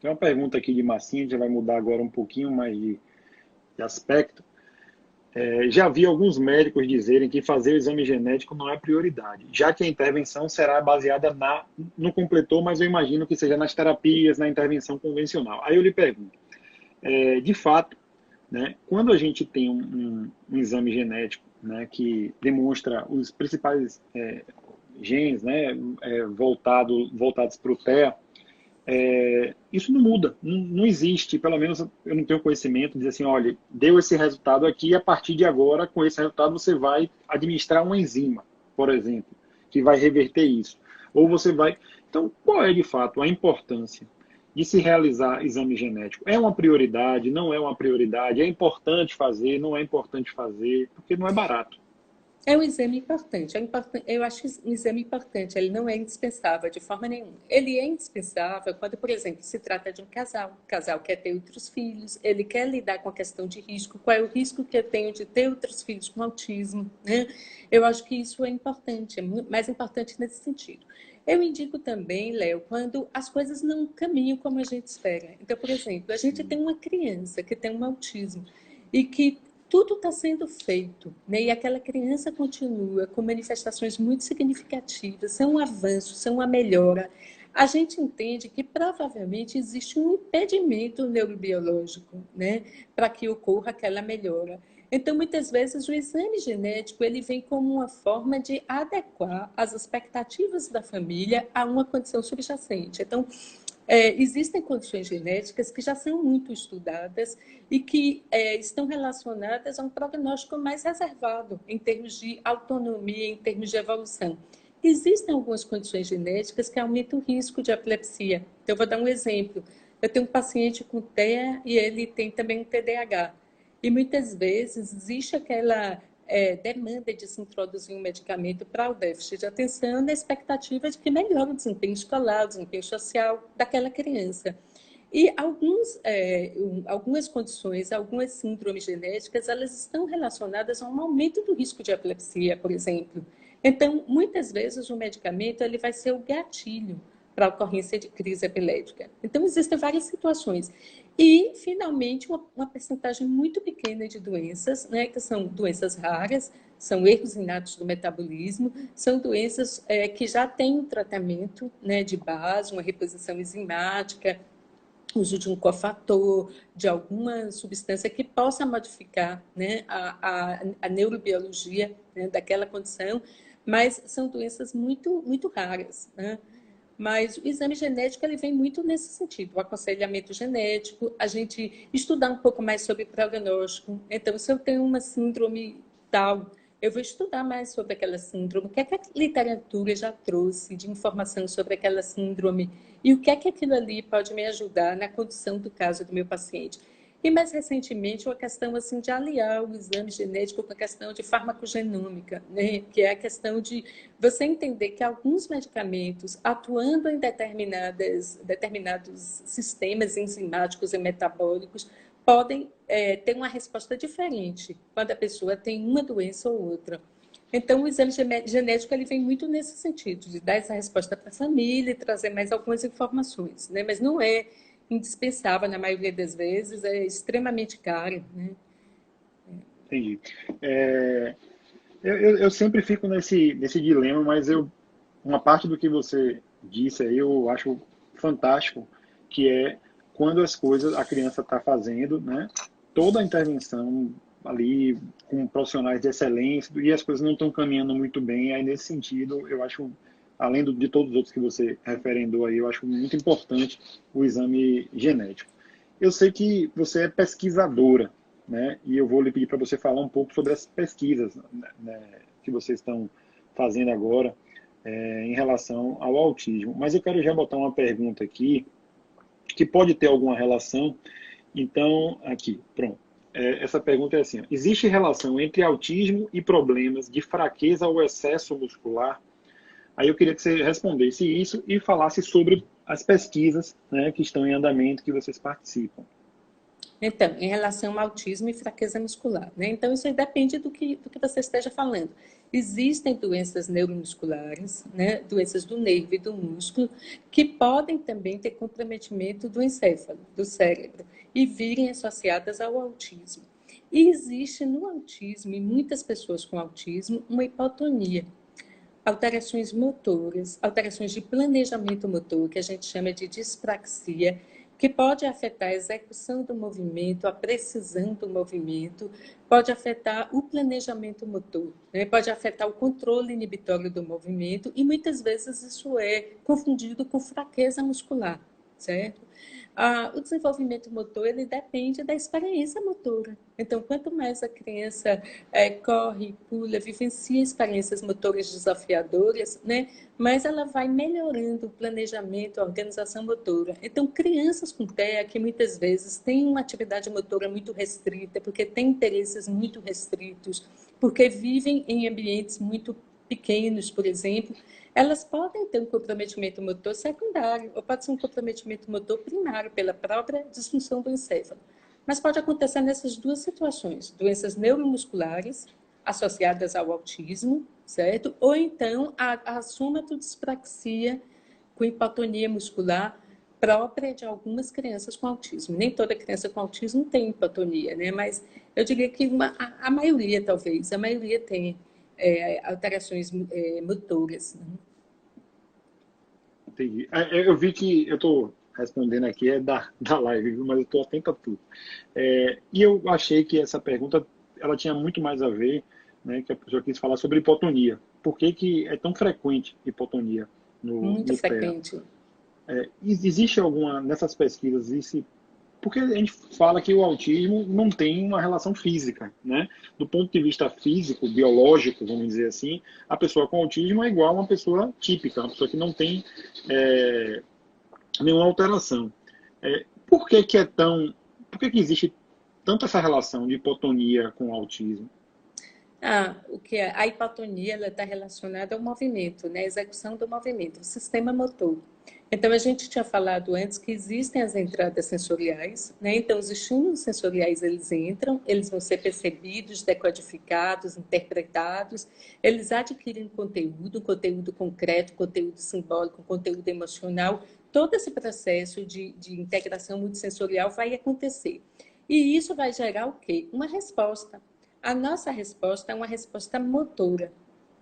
Tem uma pergunta aqui de massinha, já vai mudar agora um pouquinho mais de aspecto. Já vi alguns médicos dizerem que fazer o exame genético não é prioridade, já que a intervenção será baseada no completor, mas eu imagino que seja nas terapias, na intervenção convencional. Aí eu lhe pergunto, de fato, né, quando a gente tem um exame genético, né, que demonstra os principais genes, né, voltados para o TEA, isso não muda, não existe, pelo menos eu não tenho conhecimento, de dizer assim, olha, deu esse resultado aqui e a partir de agora, com esse resultado, você vai administrar uma enzima, por exemplo, que vai reverter isso. Ou você vai... Então, qual é de fato a importância de se realizar exame genético? É uma prioridade, não é uma prioridade? É importante fazer, não é importante fazer? Porque não é barato. É um exame importante. Eu acho um exame importante. Ele não é indispensável de forma nenhuma. Ele é indispensável quando, por exemplo, se trata de um casal. O casal quer ter outros filhos, ele quer lidar com a questão de risco. Qual é o risco que eu tenho de ter outros filhos com autismo, né? Eu acho que isso é importante, é mais importante nesse sentido. Eu indico também, Léo, quando as coisas não caminham como a gente espera. Então, por exemplo, a gente tem uma criança que tem um autismo e que tudo está sendo feito, né? E aquela criança continua com manifestações muito significativas, são um avanço, são uma melhora. A gente entende que provavelmente existe um impedimento neurobiológico, né, para que ocorra aquela melhora. Então, muitas vezes, o exame genético ele vem como uma forma de adequar as expectativas da família a uma condição subjacente. Então, existem condições genéticas que já são muito estudadas e que estão relacionadas a um prognóstico mais reservado em termos de autonomia, em termos de evolução. Existem algumas condições genéticas que aumentam o risco de epilepsia. Então, eu vou dar um exemplo. Eu tenho um paciente com TEA e ele tem também um TDAH. E muitas vezes existe aquela demanda de se introduzir um medicamento para o déficit de atenção na expectativa de que melhore o desempenho escolar, o desempenho social daquela criança. E algumas condições, algumas síndromes genéticas, elas estão relacionadas a um aumento do risco de epilepsia, por exemplo. Então, muitas vezes o medicamento ele vai ser o gatilho para a ocorrência de crise epilética. Então, existem várias situações. E, finalmente, uma percentagem muito pequena de doenças, né, que são doenças raras, são erros inatos do metabolismo, são doenças que já têm um tratamento, né, de base, uma reposição enzimática, uso de um cofator, de alguma substância que possa modificar, né, a neurobiologia, né, daquela condição, mas são doenças muito, muito raras, né? Mas o exame genético ele vem muito nesse sentido, o aconselhamento genético, a gente estudar um pouco mais sobre prognóstico. Então, se eu tenho uma síndrome tal, eu vou estudar mais sobre aquela síndrome, o que é que a literatura já trouxe de informação sobre aquela síndrome e o que é que aquilo ali pode me ajudar na condução do caso do meu paciente. E mais recentemente, uma questão assim de aliar o exame genético com a questão de farmacogenômica, né? Que é a questão de você entender que alguns medicamentos, atuando em determinados sistemas enzimáticos e metabólicos, podem ter uma resposta diferente quando a pessoa tem uma doença ou outra. Então, o exame genético ele vem muito nesse sentido, de dar essa resposta para a família e trazer mais algumas informações, né? Mas não é indispensável na maioria das vezes, é extremamente caro, né? Entendi. É, eu sempre fico nesse dilema, mas uma parte do que você disse aí eu acho fantástico, que é quando as coisas a criança está fazendo, né? Toda a intervenção ali com profissionais de excelência e as coisas não estão caminhando muito bem. Aí nesse sentido, eu acho, além de todos os outros que você referendou aí, eu acho muito importante o exame genético. Eu sei que você é pesquisadora, né? E eu vou lhe pedir para você falar um pouco sobre as pesquisas, né, que vocês estão fazendo agora em relação ao autismo. Mas eu quero já botar uma pergunta aqui que pode ter alguma relação. Então, aqui, pronto. Essa pergunta é assim: ó, existe relação entre autismo e problemas de fraqueza ou excesso muscular? Aí eu queria que você respondesse isso e falasse sobre as pesquisas, né, que estão em andamento, que vocês participam. Então, em relação ao autismo e fraqueza muscular, né? Então, isso aí depende do que você esteja falando. Existem doenças neuromusculares, né? Doenças do nervo e do músculo, que podem também ter comprometimento do encéfalo, do cérebro, e virem associadas ao autismo. E existe no autismo, em muitas pessoas com autismo, uma hipotonia, alterações motoras, alterações de planejamento motor, que a gente chama de dispraxia, que pode afetar a execução do movimento, a precisão do movimento, pode afetar o planejamento motor, né? Pode afetar o controle inibitório do movimento e muitas vezes isso é confundido com fraqueza muscular, certo? O desenvolvimento motor ele depende da experiência motora. Então, quanto mais a criança corre, pula, vivencia experiências motoras desafiadoras, né, mais ela vai melhorando o planejamento, a organização motora. Então, crianças com TEA que muitas vezes têm uma atividade motora muito restrita, porque têm interesses muito restritos, porque vivem em ambientes muito pequenos, por exemplo, elas podem ter um comprometimento motor secundário, ou pode ser um comprometimento motor primário, pela própria disfunção do encéfalo. Mas pode acontecer nessas duas situações, doenças neuromusculares associadas ao autismo, certo? Ou então a somatodispraxia com hipotonia muscular própria de algumas crianças com autismo. Nem toda criança com autismo tem hipotonia, né? Mas eu diria que a maioria, talvez, a maioria tem alterações motoras. Né? Entendi. Eu vi que eu estou respondendo aqui da live, viu? Mas eu estou atento a tudo. E eu achei que essa pergunta ela tinha muito mais a ver, né, que a pessoa quis falar sobre hipotonia. Por que, que é tão frequente hipotonia Muito no TEA? frequente. Existe alguma, nessas pesquisas, porque a gente fala que o autismo não tem uma relação física, né? Do ponto de vista físico, biológico, vamos dizer assim, a pessoa com autismo é igual a uma pessoa típica, uma pessoa que não tem nenhuma alteração. Por que que existe tanto essa relação de hipotonia com autismo? O que é? A hipotonia ela está relacionada ao movimento, né? A execução do movimento, o sistema motor. Então, a gente tinha falado antes que existem as entradas sensoriais, né? Então, os estímulos sensoriais, eles entram, eles vão ser percebidos, decodificados, interpretados, eles adquirem conteúdo, conteúdo concreto, conteúdo simbólico, conteúdo emocional. Todo esse processo de integração multissensorial vai acontecer. E isso vai gerar o quê? Uma resposta. A nossa resposta é uma resposta motora,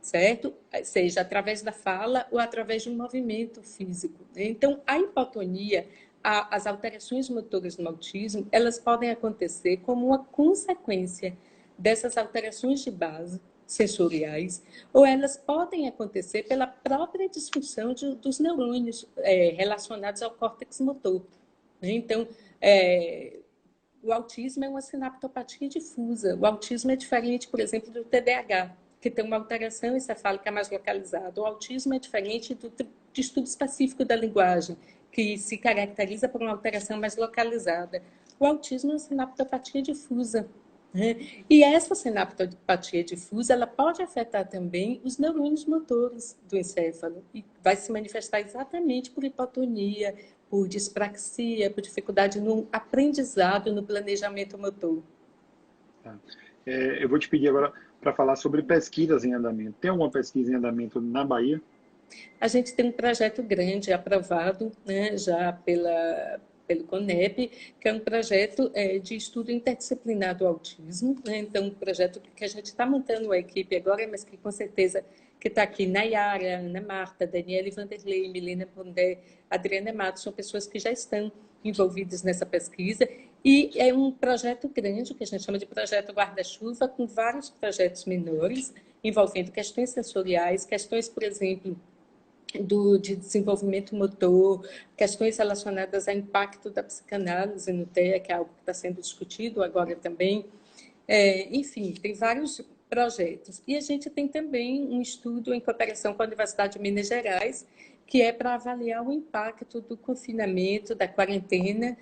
certo? Seja através da fala ou através de um movimento físico. Então, a hipotonia, as alterações motoras no autismo, elas podem acontecer como uma consequência dessas alterações de base sensoriais, ou elas podem acontecer pela própria disfunção dos neurônios relacionados ao córtex motor. Então, o autismo é uma sinaptopatia difusa. O autismo é diferente, por exemplo, do TDAH, que tem uma alteração encefálica mais localizada. O autismo é diferente do distúrbio específico da linguagem, que se caracteriza por uma alteração mais localizada. O autismo é uma sinaptopatia difusa. Né? E essa sinaptopatia difusa ela pode afetar também os neurônios motores do encéfalo e vai se manifestar exatamente por hipotonia, por dispraxia, por dificuldade no aprendizado, no planejamento motor. Tá? Eu vou te pedir agora para falar sobre pesquisas em andamento. Tem alguma pesquisa em andamento na Bahia? A gente tem um projeto grande aprovado, né, já pelo CONEP, que é um projeto de estudo interdisciplinar do autismo. Né? Então, um projeto que a gente está montando a equipe agora, mas que com certeza que está aqui Nayara, Ana Marta, Daniele Vanderlei, Milena Pondé, Adriana Matos, são pessoas que já estão envolvidas nessa pesquisa. E é um projeto grande, que a gente chama de projeto guarda-chuva, com vários projetos menores, envolvendo questões sensoriais, questões, por exemplo, de desenvolvimento motor, questões relacionadas ao impacto da psicanálise no TEA, que é algo que está sendo discutido agora também. Enfim, tem vários projetos. E a gente tem também um estudo em cooperação com a Universidade de Minas Gerais, que é para avaliar o impacto do confinamento, da quarentena,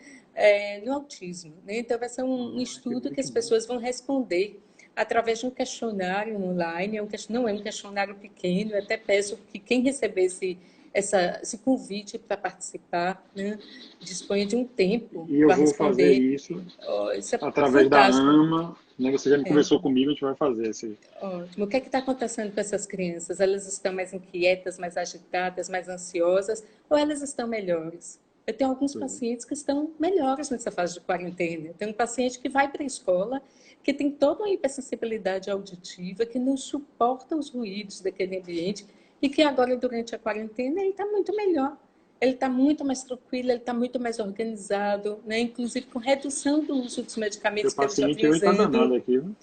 no autismo, né? Então, vai ser um estudo que as pessoas vão responder através de um questionário online. Não é um questionário pequeno. Eu até peço que quem recebesse esse convite para participar, né, disponha de um tempo E eu para vou fazer responder. isso Oh, isso é através da fantástico. AMA, né? Você já me conversou comigo, a gente vai fazer esse. Ótimo. O que é que está acontecendo com essas crianças? Elas estão mais inquietas, mais agitadas, mais ansiosas, ou elas estão melhores? Eu tenho alguns pacientes que estão melhores nessa fase de quarentena. Eu tenho um paciente que vai para a escola, que tem toda uma hipersensibilidade auditiva, que não suporta os ruídos daquele ambiente e que agora, durante a quarentena, ele está muito melhor. Ele está muito mais tranquilo, ele está muito mais organizado, né? Inclusive com redução do uso dos Seu medicamentos que ele já paciente vinha hoje está usando. danado aqui, viu?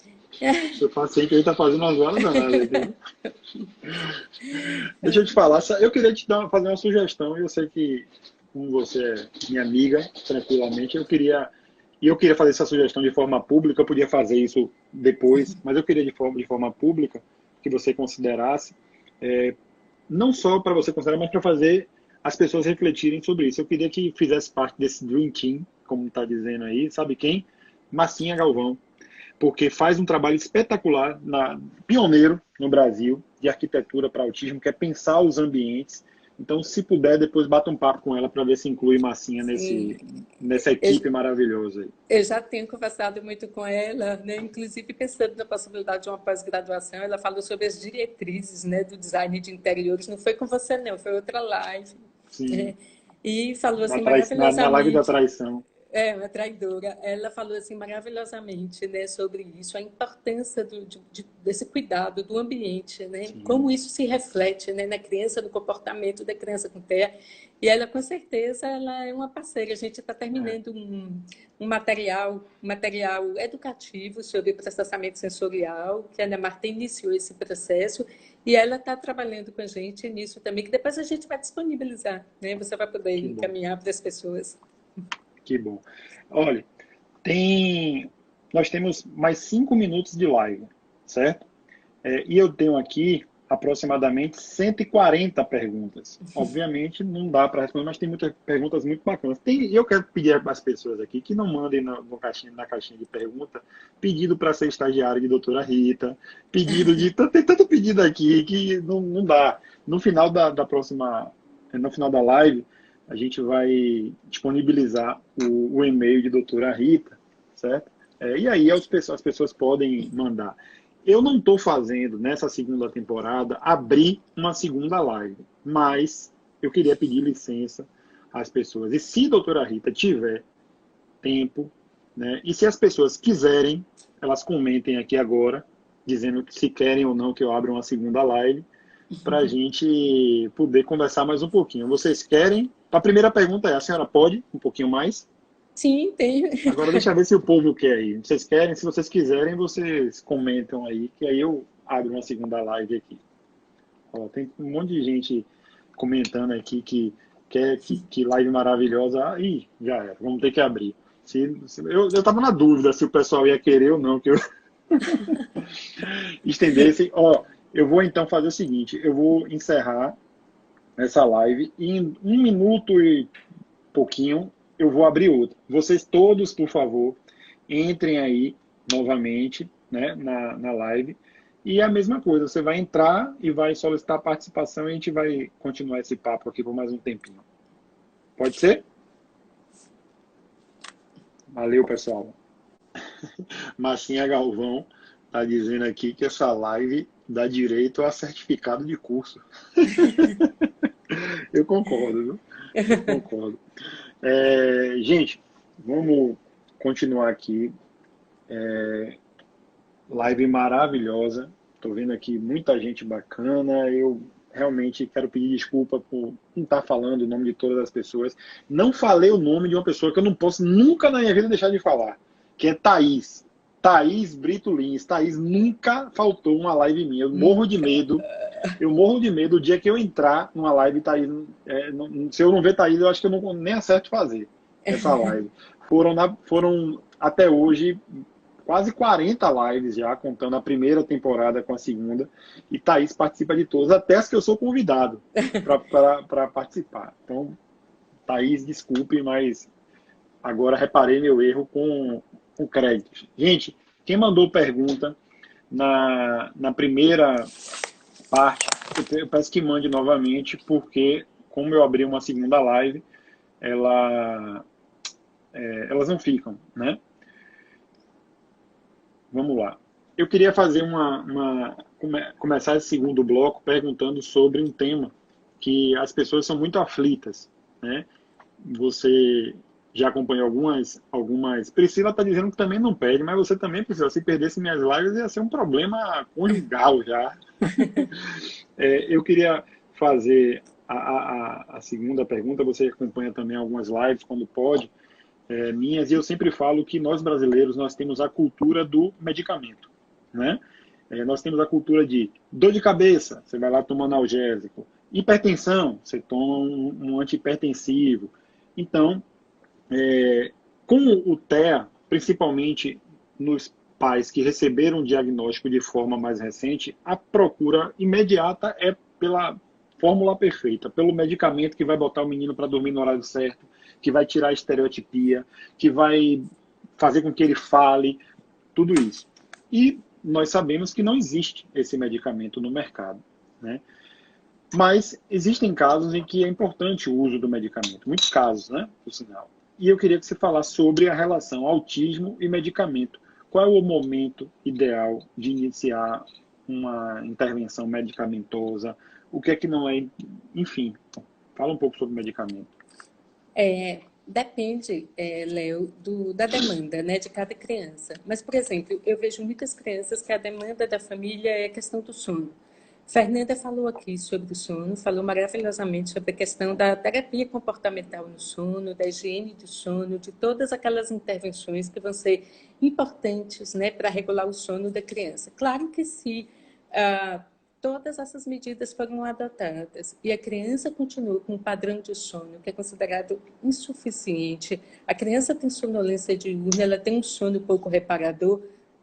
Seu paciente hoje está fazendo umas horas danadas aqui. Deixa eu te falar, eu queria fazer uma sugestão. Eu sei que, como você é minha amiga, tranquilamente, eu queria fazer essa sugestão de forma pública. Eu podia fazer isso depois, mas eu queria de forma pública que você considerasse, não só para você considerar, mas para fazer as pessoas refletirem sobre isso. Eu queria que fizesse parte desse Dream Team, como está dizendo aí, sabe quem? Massinha Galvão, porque faz um trabalho espetacular, pioneiro no Brasil, de arquitetura para autismo, que é pensar os ambientes. Então, se puder, depois bata um papo com ela para ver se inclui Massinha Sim, nessa equipe maravilhosa aí. eu já tenho conversado muito com ela, né? Inclusive pensando na possibilidade de uma pós-graduação. Ela falou sobre as diretrizes, né, do design de interiores. Não foi com você, não, foi outra live. Sim, É, e falou assim na live da maravilhosamente. traição. Uma traidora. Ela falou assim maravilhosamente, né, sobre isso, a importância desse cuidado do ambiente, né, Sim, como isso se reflete, né, na criança, no comportamento da criança com TEA. E ela, com certeza, ela é uma parceira. A gente está é, terminando um material educativo sobre processamento sensorial, que a Ana Marta iniciou esse processo, e ela está trabalhando com a gente nisso também, que depois a gente vai disponibilizar, né? Você vai poder que bom, encaminhar para as pessoas. que bom. Olha, nós temos mais 5 minutos de live, certo? E eu tenho aqui aproximadamente 140 perguntas. Obviamente não dá para responder, mas tem muitas perguntas muito bacanas. E eu quero pedir às pessoas aqui que não mandem na caixinha de pergunta pedido para ser estagiário de doutora Rita, pedido de. Tem tanto pedido aqui que não dá. No final no final da live, a gente vai disponibilizar o e-mail de doutora Rita, certo? E aí as pessoas podem mandar. Eu não estou fazendo, nessa segunda temporada, abrir uma segunda live, mas eu queria pedir licença às pessoas. E se a doutora Rita tiver tempo, né, e se as pessoas quiserem, elas comentem aqui agora, dizendo se querem ou não que eu abra uma segunda live, para a gente poder conversar mais um pouquinho. Vocês querem? A primeira pergunta é: a senhora pode um pouquinho mais? Sim, tem. Agora deixa eu ver se o povo quer aí. Vocês querem? Se vocês quiserem, vocês comentam aí, que aí eu abro uma segunda live aqui. Ó, tem um monte de gente comentando aqui que quer que live maravilhosa. Ih, já era, vamos ter que abrir. Eu tava na dúvida se o pessoal ia querer ou não que eu estendesse. Ó, eu vou então fazer o seguinte: eu vou encerrar essa live e em 1 minuto e pouquinho eu vou abrir outra. Vocês todos, por favor, entrem aí novamente, né, na live. E é a mesma coisa, você vai entrar e vai solicitar a participação e a gente vai continuar esse papo aqui por mais um tempinho. Pode ser? Valeu, pessoal. Marcinha Galvão está dizendo aqui que essa live dá direito a certificado de curso. Eu concordo, viu? Eu concordo. Gente, vamos continuar aqui. Live maravilhosa. Estou vendo aqui muita gente bacana. Eu realmente quero pedir desculpa por não estar falando o nome de todas as pessoas. Não falei o nome de uma pessoa que eu não posso nunca na minha vida deixar de falar, que é Thaís. Thaís Brito Lins. Thaís nunca faltou uma live minha. Eu morro de Nunca. medo. Eu morro de medo o dia que eu entrar numa live, Thaís. Se eu não ver Thaís, eu acho que eu não, nem acerto fazer essa live. Foram até hoje quase 40 lives já, contando a primeira temporada com a segunda. E Thaís participa de todas, até as que eu sou convidado para participar. Então, Thaís, desculpe, mas Agora reparei meu erro com créditos. Gente, quem mandou pergunta na primeira parte, eu peço que mande novamente, porque como eu abri uma segunda live, elas não ficam, né? Vamos lá. Eu queria fazer começar esse segundo bloco perguntando sobre um tema que as pessoas são muito aflitas, né? Você já acompanhou algumas. Priscila está dizendo que também não perde, mas você também, Priscila, se perdesse minhas lives ia ser um problema conjugal já. Eu queria fazer a segunda pergunta. Você acompanha também algumas lives quando pode, minhas, e eu sempre falo que nós brasileiros nós temos a cultura do medicamento, né? Nós temos a cultura de dor de cabeça, você vai lá tomar analgésico, hipertensão, você toma um antihipertensivo. Então, com o TEA, principalmente nos pais que receberam o diagnóstico de forma mais recente, a procura imediata é pela fórmula perfeita, pelo medicamento que vai botar o menino para dormir no horário certo, que vai tirar a estereotipia, que vai fazer com que ele fale, tudo isso. E nós sabemos que não existe esse medicamento no mercado, né? Mas existem casos em que é importante o uso do medicamento, muitos casos, né, por sinal. E eu queria que você falasse sobre a relação autismo e medicamento. Qual é o momento ideal de iniciar uma intervenção medicamentosa? O que é que não é? Enfim, fala um pouco sobre medicamento. Depende, Léo, da demanda, né, de cada criança. Mas, por exemplo, eu vejo muitas crianças que a demanda da família é a questão do sono. Fernanda falou aqui sobre o sono, falou maravilhosamente sobre a questão da terapia comportamental no sono, da higiene do sono, de todas aquelas intervenções que vão ser importantes, né, para regular o sono da criança. Claro que se todas essas medidas foram adotadas e a criança continua com um padrão de sono que é considerado insuficiente, a criança tem sonolência diurna, ela tem um sono pouco reparador,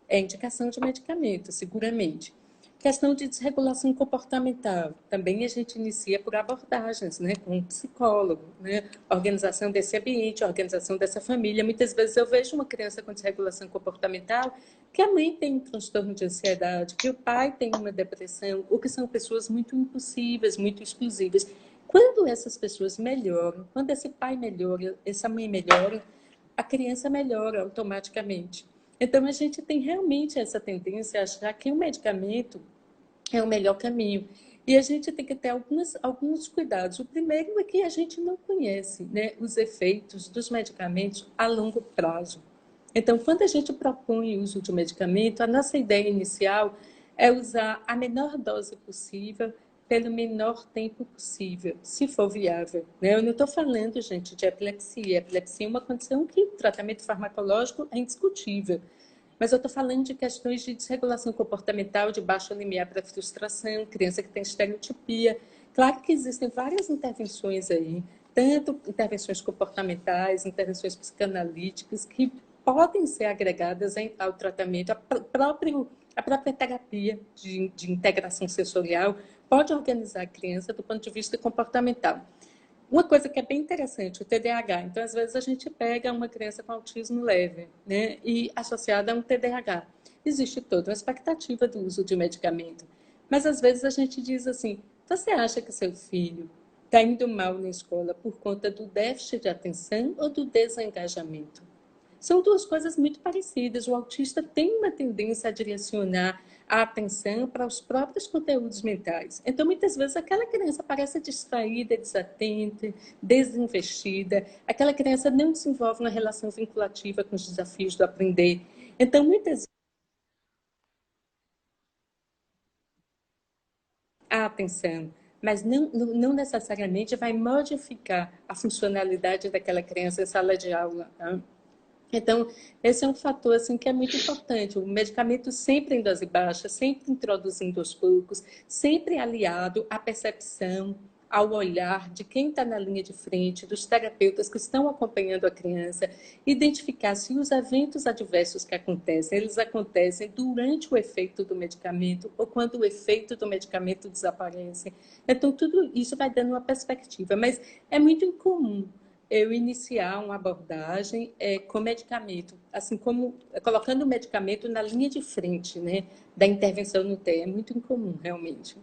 é indicação de medicamento, seguramente. Questão de desregulação comportamental. Também a gente inicia por abordagens, né, com um psicólogo, né, organização desse ambiente, organização dessa família. Muitas vezes eu vejo uma criança com desregulação comportamental que a mãe tem um transtorno de ansiedade, que o pai tem uma depressão, ou que são pessoas muito impulsivas, muito exclusivas. Quando essas pessoas melhoram, quando esse pai melhora, essa mãe melhora, a criança melhora automaticamente. Então, a gente tem realmente essa tendência a achar que o medicamento é o melhor caminho. E a gente tem que ter alguns cuidados. O primeiro é que a gente não conhece, né, os efeitos dos medicamentos a longo prazo. Então, quando a gente propõe o uso de medicamento, a nossa ideia inicial é usar a menor dose possível pelo menor tempo possível, se for viável, né? Eu não estou falando, gente, de epilepsia. Epilepsia é uma condição que o tratamento farmacológico é indiscutível. Mas eu estou falando de questões de desregulação comportamental, de baixo limiar para frustração, criança que tem estereotipia. Claro que existem várias intervenções aí, tanto intervenções comportamentais, intervenções psicanalíticas, que podem ser agregadas ao tratamento. A própria terapia de integração sensorial pode organizar a criança do ponto de vista comportamental. Uma coisa que é bem interessante, o TDAH. Então, às vezes, a gente pega uma criança com autismo leve, né, e associada a um TDAH. Existe toda uma expectativa do uso de medicamento. Mas, às vezes, a gente diz assim, você acha que seu filho está indo mal na escola por conta do déficit de atenção ou do desengajamento? São duas coisas muito parecidas. O autista tem uma tendência a direcionar a atenção para os próprios conteúdos mentais. Então, muitas vezes, aquela criança parece distraída, desatenta, desinvestida. Aquela criança não desenvolve uma relação vinculativa com os desafios do aprender. Então, muitas a atenção, mas não necessariamente vai modificar a funcionalidade daquela criança em sala de aula. Tá? Então, esse é um fator assim, que é muito importante. O medicamento sempre em dose baixa, sempre introduzindo aos poucos, sempre aliado à percepção, ao olhar de quem está na linha de frente, dos terapeutas que estão acompanhando a criança, identificar se os eventos adversos que acontecem, eles acontecem durante o efeito do medicamento ou quando o efeito do medicamento desaparece. Então, tudo isso vai dando uma perspectiva, mas é muito incomum eu iniciar uma abordagem com medicamento, assim como colocando o medicamento na linha de frente, né, da intervenção no TEA. É muito incomum, realmente.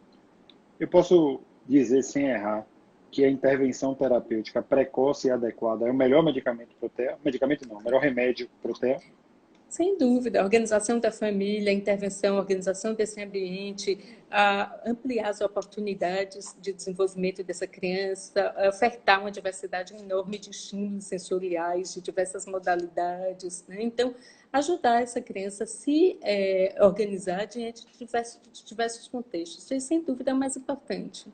Eu posso dizer, sem errar, que a intervenção terapêutica precoce e adequada é o melhor medicamento para o TEA? Medicamento não, o melhor remédio para o TEA? Sem dúvida, a organização da família, a intervenção, a organização desse ambiente, a ampliar as oportunidades de desenvolvimento dessa criança, a ofertar uma diversidade enorme de estímulos sensoriais, de diversas modalidades, né? Então, ajudar essa criança a se organizar diante de diversos contextos. Isso, sem dúvida, é o mais importante.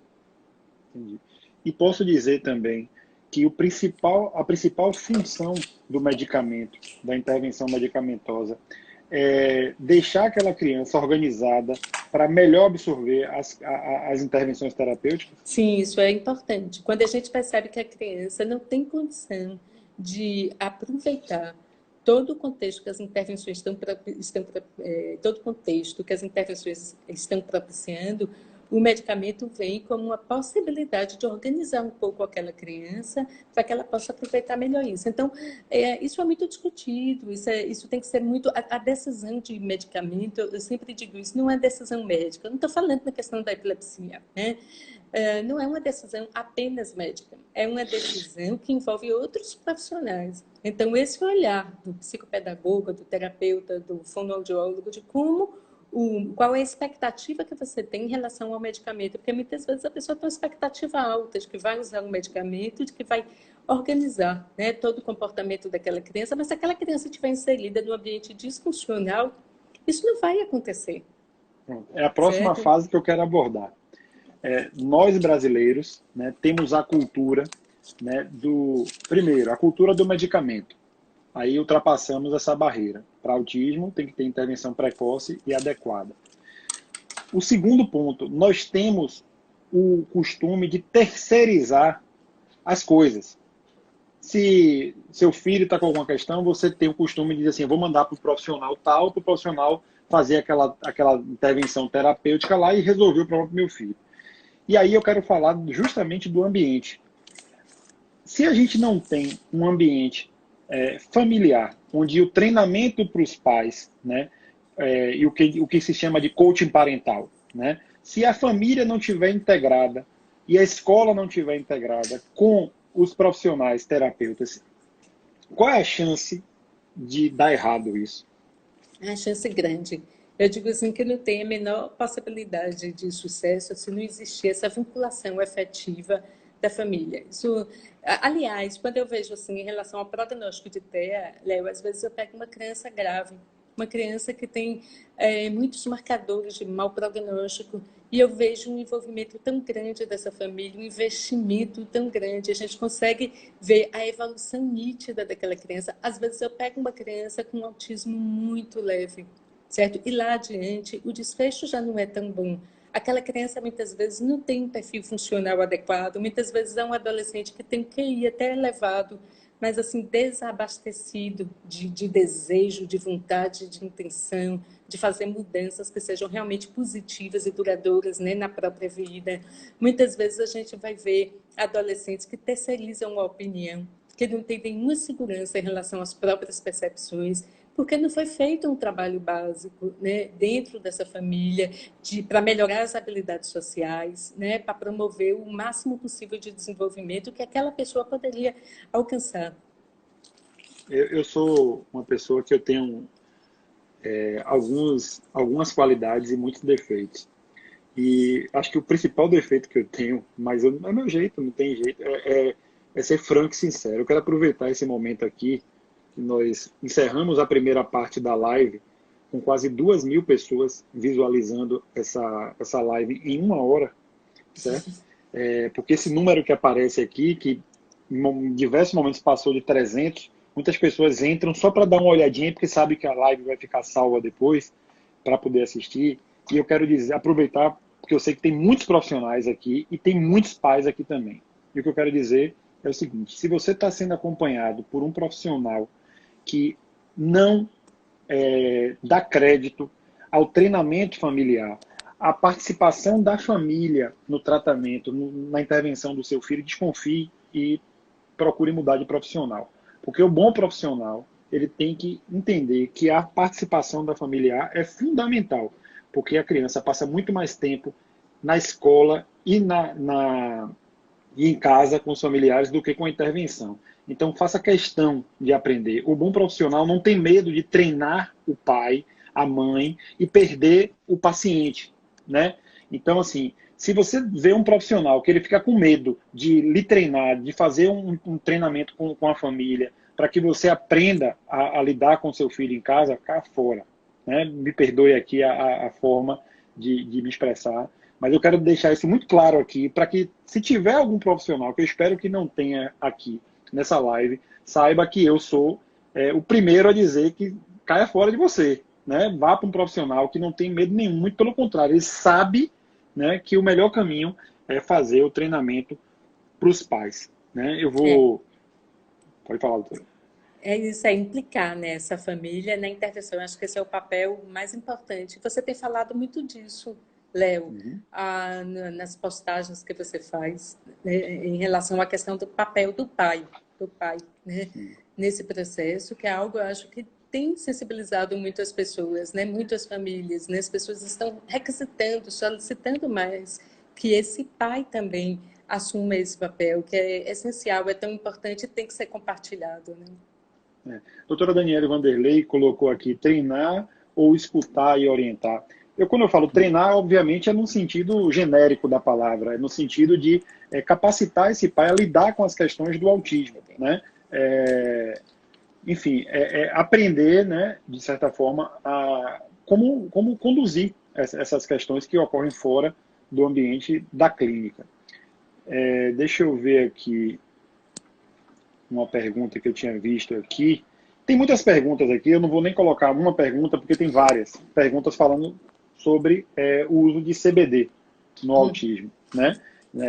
Entendi. E posso dizer também que a principal função do medicamento, da intervenção medicamentosa, é deixar aquela criança organizada para melhor absorver as intervenções terapêuticas? Sim, isso é importante. Quando a gente percebe que a criança não tem condição de aproveitar todo o contexto que as intervenções todo o contexto que as intervenções estão propiciando, o medicamento vem como uma possibilidade de organizar um pouco aquela criança para que ela possa aproveitar melhor isso. Então, isso é muito discutido, isso tem que ser muito... A decisão de medicamento, eu sempre digo isso, não é decisão médica. Eu não estou falando na questão da epilepsia, né? Não é uma decisão apenas médica, é uma decisão que envolve outros profissionais. Então, esse olhar do psicopedagogo, do terapeuta, do fonoaudiólogo, de qual é a expectativa que você tem em relação ao medicamento, porque muitas vezes a pessoa tem uma expectativa alta de que vai usar um medicamento, de que vai organizar, né, todo o comportamento daquela criança, mas se aquela criança estiver inserida num ambiente disfuncional, isso não vai acontecer. É a próxima Certo? fase que eu quero abordar. Nós brasileiros, né, temos a cultura, né, primeiro, a cultura do medicamento. Aí ultrapassamos essa barreira. Para autismo tem que ter intervenção precoce e adequada. O segundo ponto, nós temos o costume de terceirizar as coisas. Se seu filho está com alguma questão, você tem o costume de dizer assim, eu vou mandar para o profissional tal, para o profissional fazer aquela intervenção terapêutica lá e resolver o problema do meu filho. E aí eu quero falar justamente do ambiente. Se a gente não tem um ambiente familiar, onde o treinamento para os pais, né, e o que se chama de coaching parental, né, se a família não estiver integrada e a escola não estiver integrada com os profissionais terapeutas, qual é a chance de dar errado isso? É a chance grande. Eu digo assim que não tem a menor possibilidade de sucesso se não existir essa vinculação efetiva da família. Isso, aliás, quando eu vejo assim em relação ao prognóstico de TEA, Léo, às vezes eu pego uma criança grave, uma criança que tem muitos marcadores de mau prognóstico, e eu vejo um envolvimento tão grande dessa família, um investimento tão grande, a gente consegue ver a evolução nítida daquela criança. Às vezes eu pego uma criança com um autismo muito leve, certo? E lá adiante o desfecho já não é tão bom. Aquela criança muitas vezes não tem um perfil funcional adequado, muitas vezes é um adolescente que tem um QI até elevado, mas assim desabastecido de desejo, de vontade, de intenção, de fazer mudanças que sejam realmente positivas e duradouras, né, na própria vida. Muitas vezes a gente vai ver adolescentes que terceirizam a opinião, que não têm nenhuma segurança em relação às próprias percepções, porque não foi feito um trabalho básico, né, dentro dessa família para melhorar as habilidades sociais, né, para promover o máximo possível de desenvolvimento que aquela pessoa poderia alcançar. Eu sou uma pessoa que eu tenho algumas qualidades e muitos defeitos. E acho que o principal defeito que eu tenho, mas é meu jeito, não tem jeito, é ser franco e sincero. Eu quero aproveitar esse momento aqui, que nós encerramos a primeira parte da live, com quase 2.000 pessoas visualizando essa live em 1 hora, certo? Porque esse número que aparece aqui, que em diversos momentos passou de 300, muitas pessoas entram só para dar uma olhadinha, porque sabe que a live vai ficar salva depois, para poder assistir. E eu quero aproveitar, porque eu sei que tem muitos profissionais aqui e tem muitos pais aqui também. E o que eu quero dizer é o seguinte: se você está sendo acompanhado por um profissional que não dá crédito ao treinamento familiar, à participação da família no tratamento, na intervenção do seu filho, desconfie e procure mudar de profissional. Porque o bom profissional, ele tem que entender que a participação da familiar é fundamental, porque a criança passa muito mais tempo na escola e e em casa com os familiares do que com a intervenção. Então, faça questão de aprender. O bom profissional não tem medo de treinar o pai, a mãe e perder o paciente, né? Então, assim, se você vê um profissional que ele fica com medo de lhe treinar, de fazer um treinamento com a família, para que você aprenda a lidar com seu filho em casa, cá fora. Né? Me perdoe aqui a forma de me expressar, mas eu quero deixar isso muito claro aqui, para que, se tiver algum profissional, que eu espero que não tenha aqui nessa live, saiba que eu sou o primeiro a dizer que caia fora de você. Né? Vá para um profissional que não tem medo nenhum, muito pelo contrário, ele sabe, né, que o melhor caminho é fazer o treinamento para os pais. Né? Eu vou... Pode falar, doutora. É isso, é implicar nessa família na intervenção. Eu acho que esse é o papel mais importante. Você tem falado muito disso, Léo, nas postagens que você faz, né, em relação à questão do papel do pai, né, nesse processo, que é algo, eu acho, que tem sensibilizado muitas pessoas, né, muitas famílias, né, as pessoas estão requisitando, solicitando mais que esse pai também assuma esse papel, que é essencial, é tão importante e tem que ser compartilhado, né? Doutora Daniela Vanderlei colocou aqui treinar ou escutar e orientar. Quando eu falo treinar, obviamente, é no sentido genérico da palavra, é no sentido de capacitar esse pai a lidar com as questões do autismo. Né? Enfim, aprender, né, de certa forma, como conduzir essas questões que ocorrem fora do ambiente da clínica. Deixa eu ver aqui uma pergunta que eu tinha visto aqui. Tem muitas perguntas aqui, eu não vou nem colocar uma pergunta, porque tem várias perguntas falando sobre o uso de CBD no autismo. Né?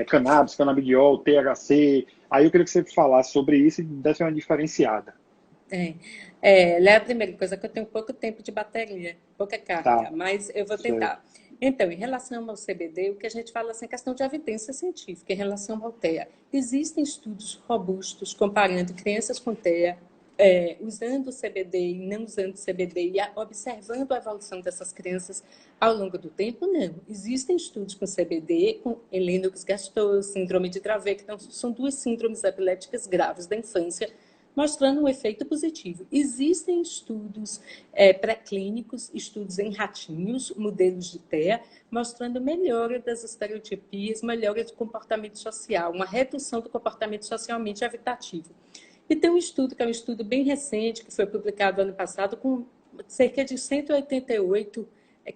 Cannabis, canabidiol, THC. Aí eu queria que você falasse sobre isso e desse uma diferenciada. Léo, a primeira coisa que eu tenho pouco tempo de bateria, pouca carga, Tá. mas eu vou tentar. Então, em relação ao CBD, o que a gente fala assim, é questão de evidência científica em relação ao TEA. Existem estudos robustos comparando crianças com TEA, usando o CBD e não usando o CBD, e observando a evolução dessas crianças ao longo do tempo? Não. Existem estudos com CBD, com Lennox-Gastaut, síndrome de Dravet, que são duas síndromes epiléticas graves da infância, mostrando um efeito positivo. Existem estudos pré-clínicos, estudos em ratinhos, modelos de TEA, mostrando melhora das estereotipias, melhora do comportamento social, uma redução do comportamento socialmente evitativo. E tem um estudo, que é um estudo bem recente, que foi publicado ano passado, com cerca de 188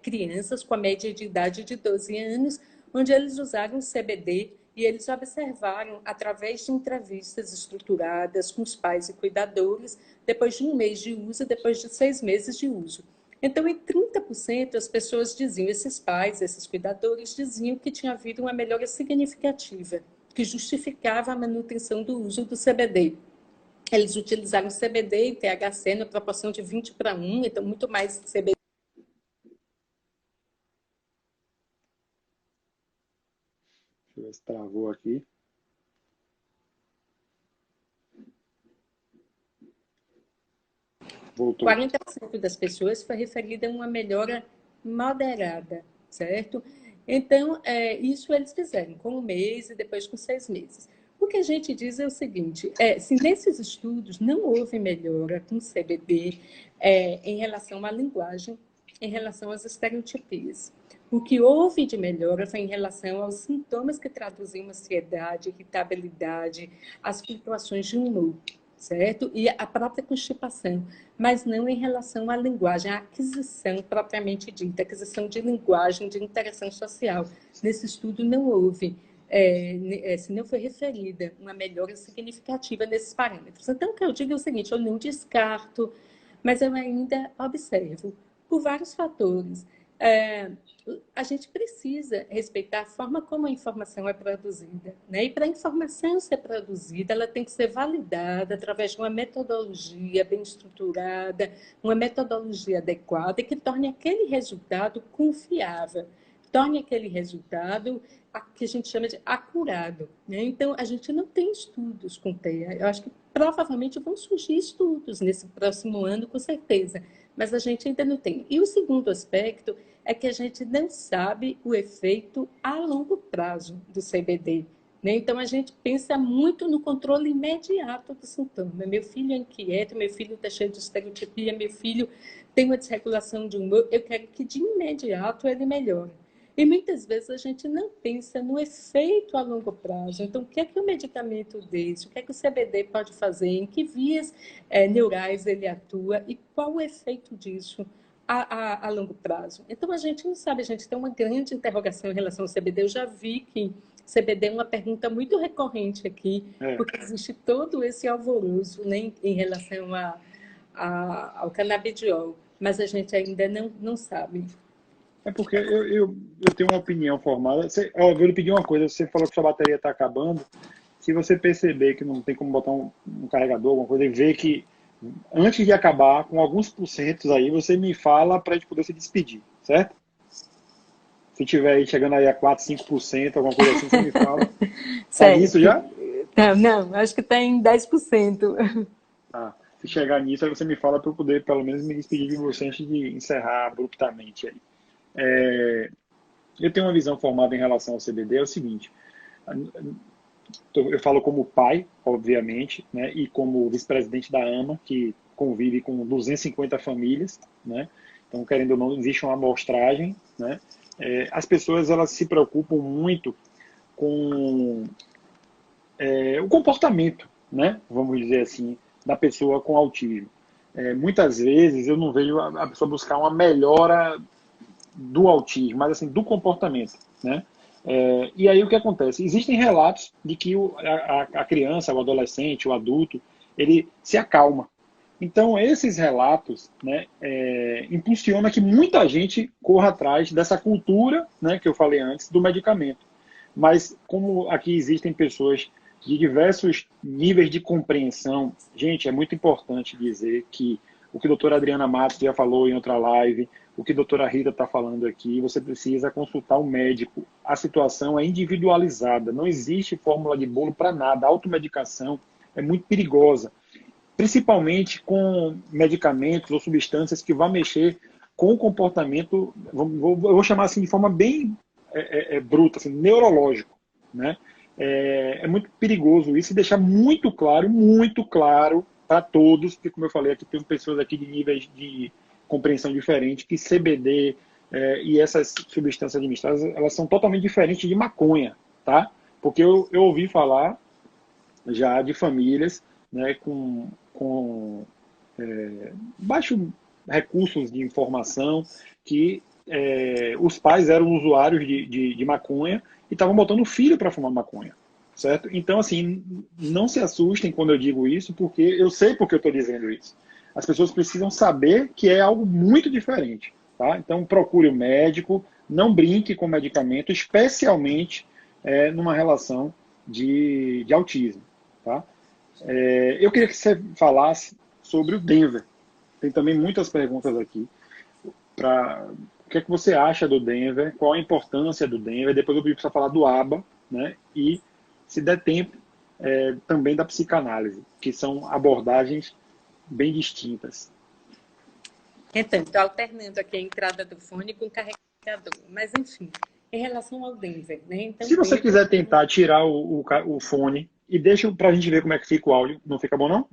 crianças com a média de idade de 12 anos, onde eles usaram CBD e eles observaram, através de entrevistas estruturadas com os pais e cuidadores, depois de um mês de uso, depois de 6 meses de uso. Então, em 30%, as pessoas diziam, esses pais, esses cuidadores, diziam que tinha havido uma melhora significativa, que justificava a manutenção do uso do CBD. Eles utilizaram CBD e THC na proporção de 20:1, então muito mais CBD. Deixa eu ver se travou aqui. Voltou. 40% das pessoas foi referida a uma melhora moderada, certo? Então, isso eles fizeram com 1 mês e depois com 6 meses. O que a gente diz é o seguinte, se nesses estudos não houve melhora com CBD em relação à linguagem, em relação às estereotipias. O que houve de melhora foi em relação aos sintomas que traduziam ansiedade, irritabilidade, as flutuações de humor, certo? E a própria constipação, mas não em relação à linguagem, à aquisição propriamente dita, aquisição de linguagem, de interação social. Nesse estudo não houve, se não foi referida uma melhora significativa nesses parâmetros. Então, o que eu digo é o seguinte, eu não descarto, mas eu ainda observo, por vários fatores. A gente precisa respeitar a forma como a informação é produzida, né? E para a informação ser produzida, ela tem que ser validada através de uma metodologia bem estruturada, uma metodologia adequada e que torne aquele resultado confiável. torne aquele resultado que a gente chama de acurado, né? Então, a gente não tem estudos com TEA. Eu acho que provavelmente vão surgir estudos nesse próximo ano, com certeza, mas a gente ainda não tem. E o segundo aspecto é que a gente não sabe o efeito a longo prazo do CBD. Né? Então, a gente pensa muito no controle imediato do sintoma. Meu filho é inquieto, meu filho está cheio de estereotipia, meu filho tem uma desregulação de humor, eu quero que de imediato ele melhore. E muitas vezes a gente não pensa no efeito a longo prazo. Então, o que é que o medicamento desse, o que é que o CBD pode fazer, em que vias neurais ele atua e qual o efeito disso a longo prazo. Então, a gente não sabe, a gente tem uma grande interrogação em relação ao CBD. Eu já vi que CBD é uma pergunta muito recorrente aqui, porque existe todo esse alvoroço, né, em relação ao canabidiol, mas a gente ainda não sabe. É porque eu tenho uma opinião formada. Eu vou lhe pedir uma coisa, você falou que sua bateria está acabando. Se você perceber que não tem como botar um carregador, alguma coisa, e ver que antes de acabar, com alguns porcentos aí, você me fala para a gente poder se despedir, certo? Se tiver aí chegando aí a 4, 5%, alguma coisa assim, você me fala. Tá nisso já? Não, acho que está em 10%. Ah, se chegar nisso, aí você me fala para eu poder, pelo menos, me despedir de você antes de encerrar abruptamente aí. Eu tenho uma visão formada em relação ao CBD, é o seguinte, eu falo como pai, obviamente, né, e como vice-presidente da AMA, que convive com 250 famílias, né, então, querendo ou não, existe uma amostragem, né, as pessoas, elas se preocupam muito com o comportamento, né, vamos dizer assim, da pessoa com autismo. Muitas vezes eu não vejo a pessoa buscar uma melhora do autismo, mas assim, do comportamento, né? E aí o que acontece? Existem relatos de que a criança, o adolescente, o adulto, ele se acalma. Então, esses relatos, né, impulsionam que muita gente corra atrás dessa cultura, né, que eu falei antes, do medicamento. Mas, como aqui existem pessoas de diversos níveis de compreensão, gente, é muito importante dizer que o que a doutora Adriana Matos já falou em outra live, o que a doutora Rita está falando aqui, você precisa consultar o médico. A situação é individualizada, não existe fórmula de bolo para nada. A automedicação é muito perigosa, principalmente com medicamentos ou substâncias que vão mexer com o comportamento, eu vou chamar assim de forma bem bruta, assim, neurológico, né? É muito perigoso isso e deixar muito claro para todos, porque como eu falei aqui, tem pessoas aqui de níveis de compreensão diferente, que CBD e essas substâncias administradas, elas são totalmente diferentes de maconha, tá? Porque eu ouvi falar já de famílias, né, com baixos recursos de informação, que os pais eram usuários de maconha e estavam botando o filho para fumar maconha, certo? Então, assim, não se assustem quando eu digo isso, porque eu sei porque eu estou dizendo isso. As pessoas precisam saber que é algo muito diferente, tá? Então, procure o médico, não brinque com medicamento, especialmente numa relação de autismo, tá? Eu queria que você falasse sobre o Denver. Tem também muitas perguntas aqui. O que é que você acha do Denver? Qual a importância do Denver? Depois eu pedi para falar do ABA, né? E, se der tempo, também da psicanálise, que são abordagens bem distintas. Então, estou alternando aqui a entrada do fone com o carregador. Mas, enfim, em relação ao Denver, né? Então, Se você Denver... quiser tentar tirar o fone e deixa para a gente ver como é que fica o áudio, não fica bom, não?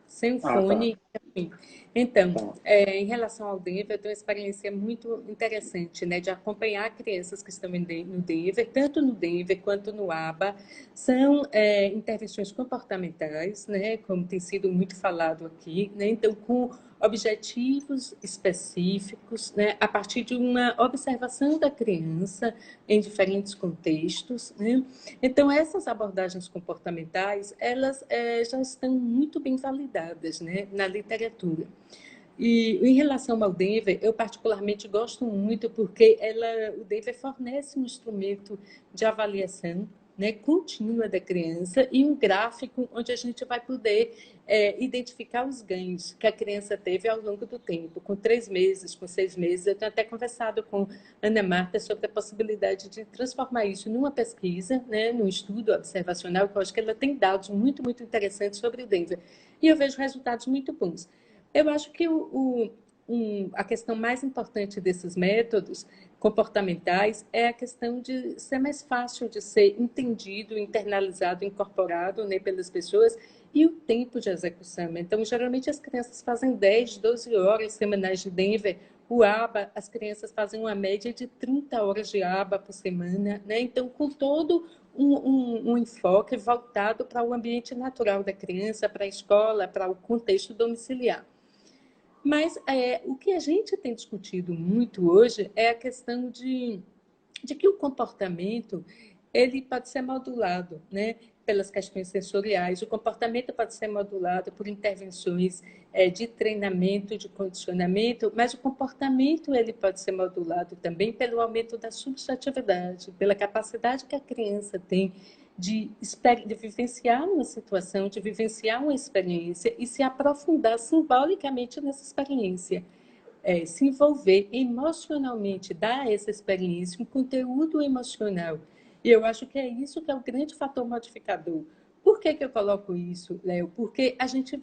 Sem o Ah, tá. fone, enfim. Então, Tá. em relação ao Denver, eu tenho uma experiência muito interessante, né, de acompanhar crianças que estão no Denver, tanto no Denver quanto no ABA. São intervenções comportamentais, né, como tem sido muito falado aqui, né, então com objetivos específicos, né, a partir de uma observação da criança em diferentes contextos, né? Então, essas abordagens comportamentais, elas já estão muito bem validadas, né, na literatura. E em relação ao Denver, eu particularmente gosto muito porque o Denver fornece um instrumento de avaliação, né, contínua da criança e um gráfico onde a gente vai poder identificar os ganhos que a criança teve ao longo do tempo, com 3 meses, com 6 meses. Eu tenho até conversado com Ana Marta sobre a possibilidade de transformar isso numa pesquisa, né, num estudo observacional, que eu acho que ela tem dados muito, muito interessantes sobre o Denver. E eu vejo resultados muito bons. Eu acho que a questão mais importante desses métodos comportamentais é a questão de ser mais fácil de ser entendido, internalizado, incorporado, né, pelas pessoas, e o tempo de execução. Então, geralmente as crianças fazem 10, 12 horas semanais de Denver. O ABA, as crianças fazem uma média de 30 horas de ABA por semana, né? Então, com todo um enfoque voltado para o ambiente natural da criança, para a escola, para o contexto domiciliar. Mas o que a gente tem discutido muito hoje é a questão de que o comportamento ele pode ser modulado, né, pelas questões sensoriais. O comportamento pode ser modulado por intervenções de treinamento, de condicionamento, mas o comportamento ele pode ser modulado também pelo aumento da subjetividade, pela capacidade que a criança tem de vivenciar uma situação, de vivenciar uma experiência e se aprofundar simbolicamente nessa experiência. Se envolver emocionalmente, dar a essa experiência um conteúdo emocional. E eu acho que é isso que é o grande fator modificador. Por que eu coloco isso, Léo? Porque a gente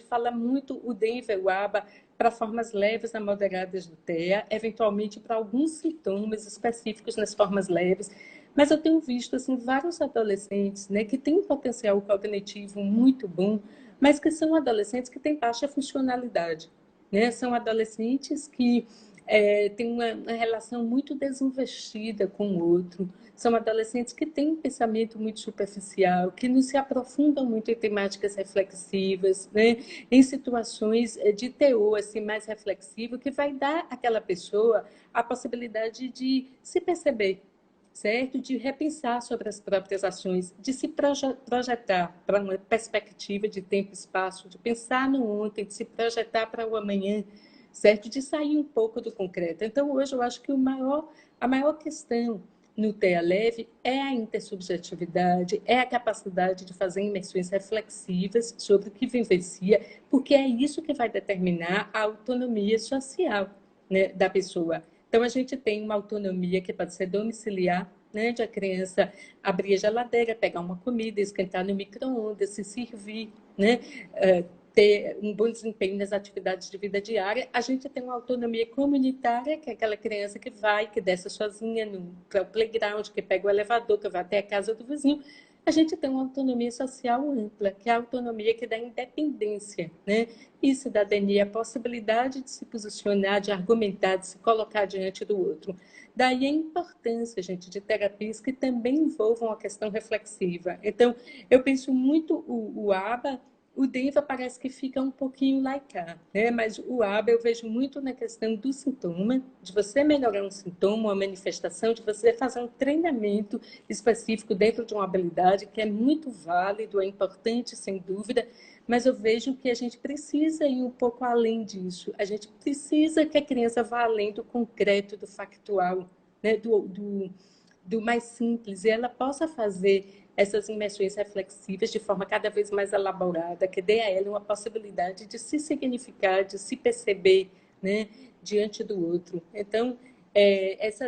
fala muito o Denver, o ABA, para formas leves a moderadas do TEA, eventualmente para alguns sintomas específicos nas formas leves, mas eu tenho visto assim, vários adolescentes, né, que têm um potencial cognitivo muito bom, mas que são adolescentes que têm baixa funcionalidade. Né? São adolescentes que têm uma relação muito desinvestida com o outro, são adolescentes que têm um pensamento muito superficial, que não se aprofundam muito em temáticas reflexivas, né? Em situações de teor assim, mais reflexivo, que vai dar àquela pessoa a possibilidade de se perceber, certo? De repensar sobre as próprias ações, de se projetar para uma perspectiva de tempo e espaço, de pensar no ontem, de se projetar para o amanhã, certo? De sair um pouco do concreto. Então, hoje, eu acho que a maior questão no TEA Leve é a intersubjetividade, é a capacidade de fazer imersões reflexivas sobre o que vivencia, porque é isso que vai determinar a autonomia social, né, da pessoa. Então, a gente tem uma autonomia que pode ser domiciliar, né, de a criança abrir a geladeira, pegar uma comida, esquentar no micro-ondas, se servir, né, ter um bom desempenho nas atividades de vida diária. A gente tem uma autonomia comunitária, que é aquela criança que vai, que desce sozinha para o playground, que pega o elevador, que vai até a casa do vizinho. A gente tem uma autonomia social ampla, que é a autonomia que dá independência, né? E cidadania, a possibilidade de se posicionar, de argumentar, de se colocar diante do outro. Daí a importância, gente, de terapias que também envolvam a questão reflexiva. Então, eu penso muito o ABA, o DEVA parece que fica um pouquinho laicar, né? Mas o ABA eu vejo muito na questão do sintoma, de você melhorar um sintoma, uma manifestação, de você fazer um treinamento específico dentro de uma habilidade que é muito válido, é importante, sem dúvida, mas eu vejo que a gente precisa ir um pouco além disso. A gente precisa que a criança vá além do concreto, do factual, né? do mais simples, e ela possa fazer essas imersões reflexivas de forma cada vez mais elaborada, que dê a ela uma possibilidade de se significar, de se perceber, né, diante do outro. Então,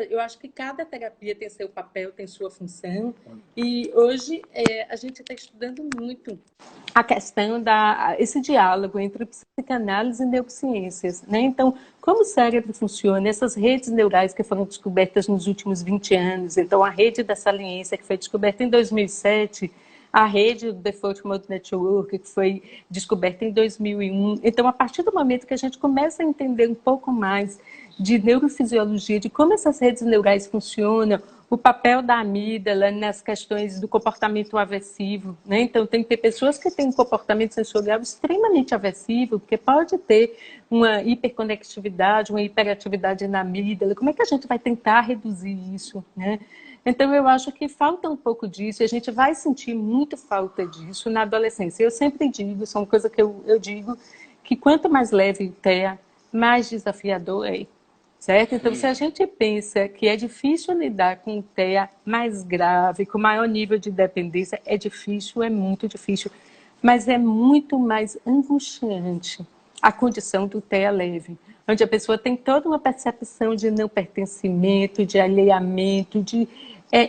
eu acho que cada terapia tem seu papel, tem sua função, e hoje a gente está estudando muito a questão esse diálogo entre psicanálise e neurociências, né? Então, como o cérebro funciona, essas redes neurais que foram descobertas nos últimos 20 anos, então a rede da saliência que foi descoberta em 2007, a rede do Default Mode Network que foi descoberta em 2001. Então, a partir do momento que a gente começa a entender um pouco mais de neurofisiologia, de como essas redes neurais funcionam, o papel da amígdala nas questões do comportamento aversivo, né? Então, tem que ter pessoas que têm um comportamento sensorial extremamente aversivo, porque pode ter uma hiperconectividade, uma hiperatividade na amígdala. Como é que a gente vai tentar reduzir isso, né? Então, eu acho que falta um pouco disso, e a gente vai sentir muito falta disso na adolescência. Eu sempre digo, isso é uma coisa que eu digo, que quanto mais leve o TEA, mais desafiador é. certo? Então, se a gente pensa que é difícil lidar com o TEA mais grave, com maior nível de dependência, é difícil, é muito difícil, mas é muito mais angustiante a condição do TEA leve, onde a pessoa tem toda uma percepção de não pertencimento, de alheamento, de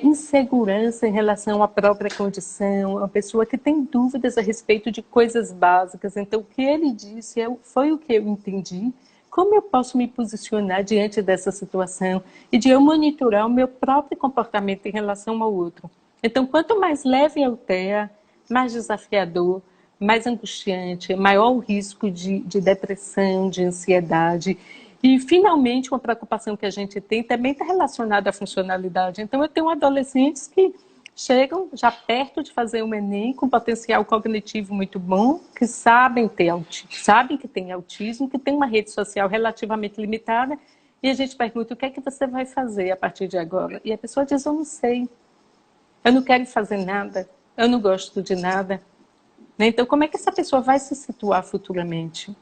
insegurança em relação à própria condição, uma pessoa que tem dúvidas a respeito de coisas básicas. Então, o que ele disse foi o que eu entendi. Como eu posso me posicionar diante dessa situação e de eu monitorar o meu próprio comportamento em relação ao outro? Então, quanto mais leve é o TEA, mais desafiador, mais angustiante, maior o risco de depressão, de ansiedade. E, finalmente, uma preocupação que a gente tem também está relacionada à funcionalidade. Então, eu tenho adolescentes que chegam já perto de fazer um Enem com potencial cognitivo muito bom, que sabem que tem autismo, que tem uma rede social relativamente limitada, e a gente pergunta: o que é que você vai fazer a partir de agora? E a pessoa diz: eu não sei, eu não quero fazer nada, eu não gosto de nada. Então, como é que essa pessoa vai se situar futuramente?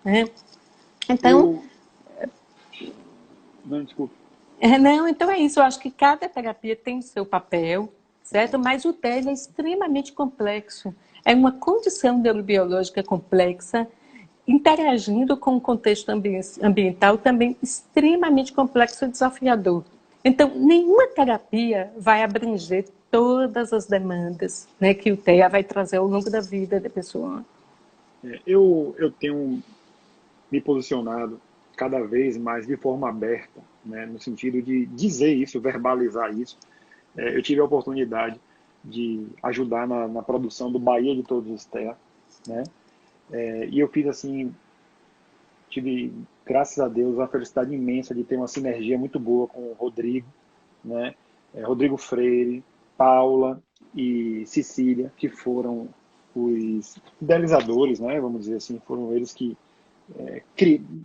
Então, Não, desculpa. Então é isso. Eu acho que cada terapia tem o seu papel, certo? Mas o TEA é extremamente complexo. É uma condição neurobiológica complexa, interagindo com um contexto ambiental também extremamente complexo e desafiador. Então, nenhuma terapia vai abranger todas as demandas, né, que o TEA vai trazer ao longo da vida da pessoa. Eu tenho me posicionado cada vez mais de forma aberta, né, no sentido de dizer isso, verbalizar isso. Eu tive a oportunidade de ajudar na produção do Bahia de Todos os Terra, né? E eu fiz assim, tive, graças a Deus, uma felicidade imensa de ter uma sinergia muito boa com o Rodrigo, né? Rodrigo Freire, Paula e Cecília, que foram os idealizadores, né? Vamos dizer assim, foram eles que,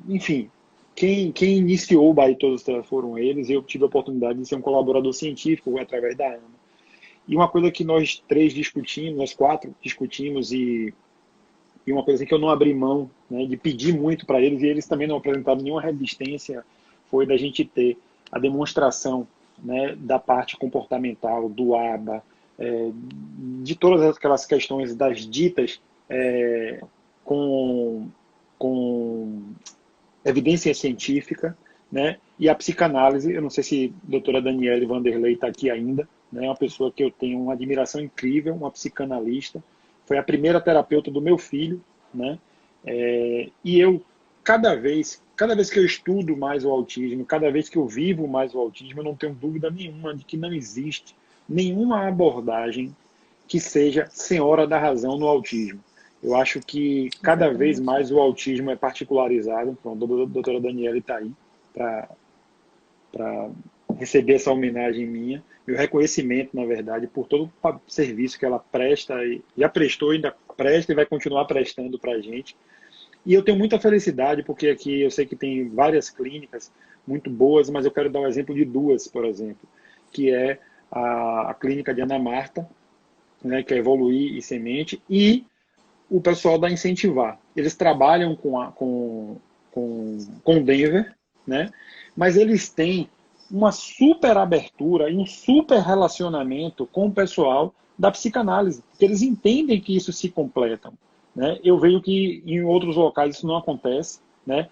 enfim, quem iniciou o Bahia de Todos os Terra foram eles. Eu tive a oportunidade de ser um colaborador científico através da AMA. E uma coisa que nós três discutimos, nós quatro discutimos, e uma coisa que eu não abri mão, né, de pedir muito para eles, e eles também não apresentaram nenhuma resistência, foi da gente ter a demonstração, né, da parte comportamental, do ABA, de todas aquelas questões das ditas com, com evidência científica, né, e a psicanálise. Eu não sei se a doutora Daniele Vanderlei está aqui ainda, né, uma pessoa que eu tenho uma admiração incrível, uma psicanalista, foi a primeira terapeuta do meu filho, né? E eu, cada vez que eu estudo mais o autismo, cada vez que eu vivo mais o autismo, eu não tenho dúvida nenhuma de que não existe nenhuma abordagem que seja senhora da razão no autismo. Eu acho que cada vez mais o autismo é particularizado. Pronto, a doutora Daniela está aí para receber essa homenagem minha, meu reconhecimento, na verdade, por todo o serviço que ela presta, e já prestou, ainda presta e vai continuar prestando para a gente. E eu tenho muita felicidade, porque aqui eu sei que tem várias clínicas muito boas, mas eu quero dar um exemplo de duas, por exemplo, que é a clínica de Ana Marta, né, que é Evoluir e Semente, e o pessoal da Incentivar. Eles trabalham com Denver, né, mas eles têm uma super abertura e um super relacionamento com o pessoal da psicanálise, porque eles entendem que isso se completam, né? Eu vejo que em outros locais isso não acontece, né?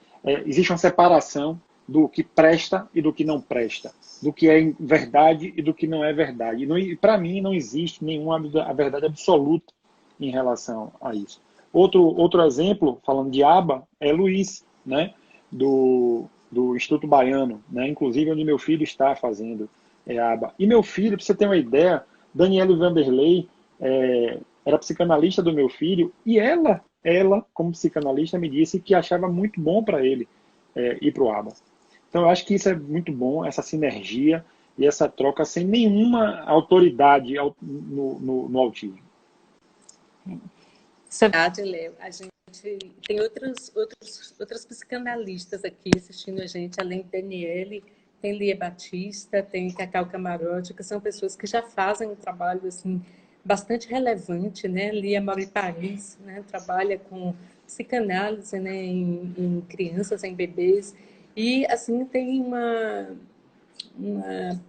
Existe uma separação do que presta e do que não presta, do que é verdade e do que não é verdade. E para mim não existe nenhuma a verdade absoluta em relação a isso. Outro exemplo, falando de ABA, é Luiz, né? Do Instituto Baiano, né? Inclusive onde meu filho está fazendo ABA. E meu filho, para você ter uma ideia, Daniele Vanderlei era psicanalista do meu filho, e ela, como psicanalista, me disse que achava muito bom para ele ir para o ABA. Então eu acho que isso é muito bom, essa sinergia e essa troca sem nenhuma autoridade no autismo. Isso é verdade, Léo. A gente tem outros psicanalistas aqui assistindo a gente, além de Daniele, tem Lia Batista, tem Cacau Camarote, que são pessoas que já fazem um trabalho assim, bastante relevante, né? Lia mora em Paris, né? Trabalha com psicanálise, né? Em crianças, em bebês. E, assim, tem uma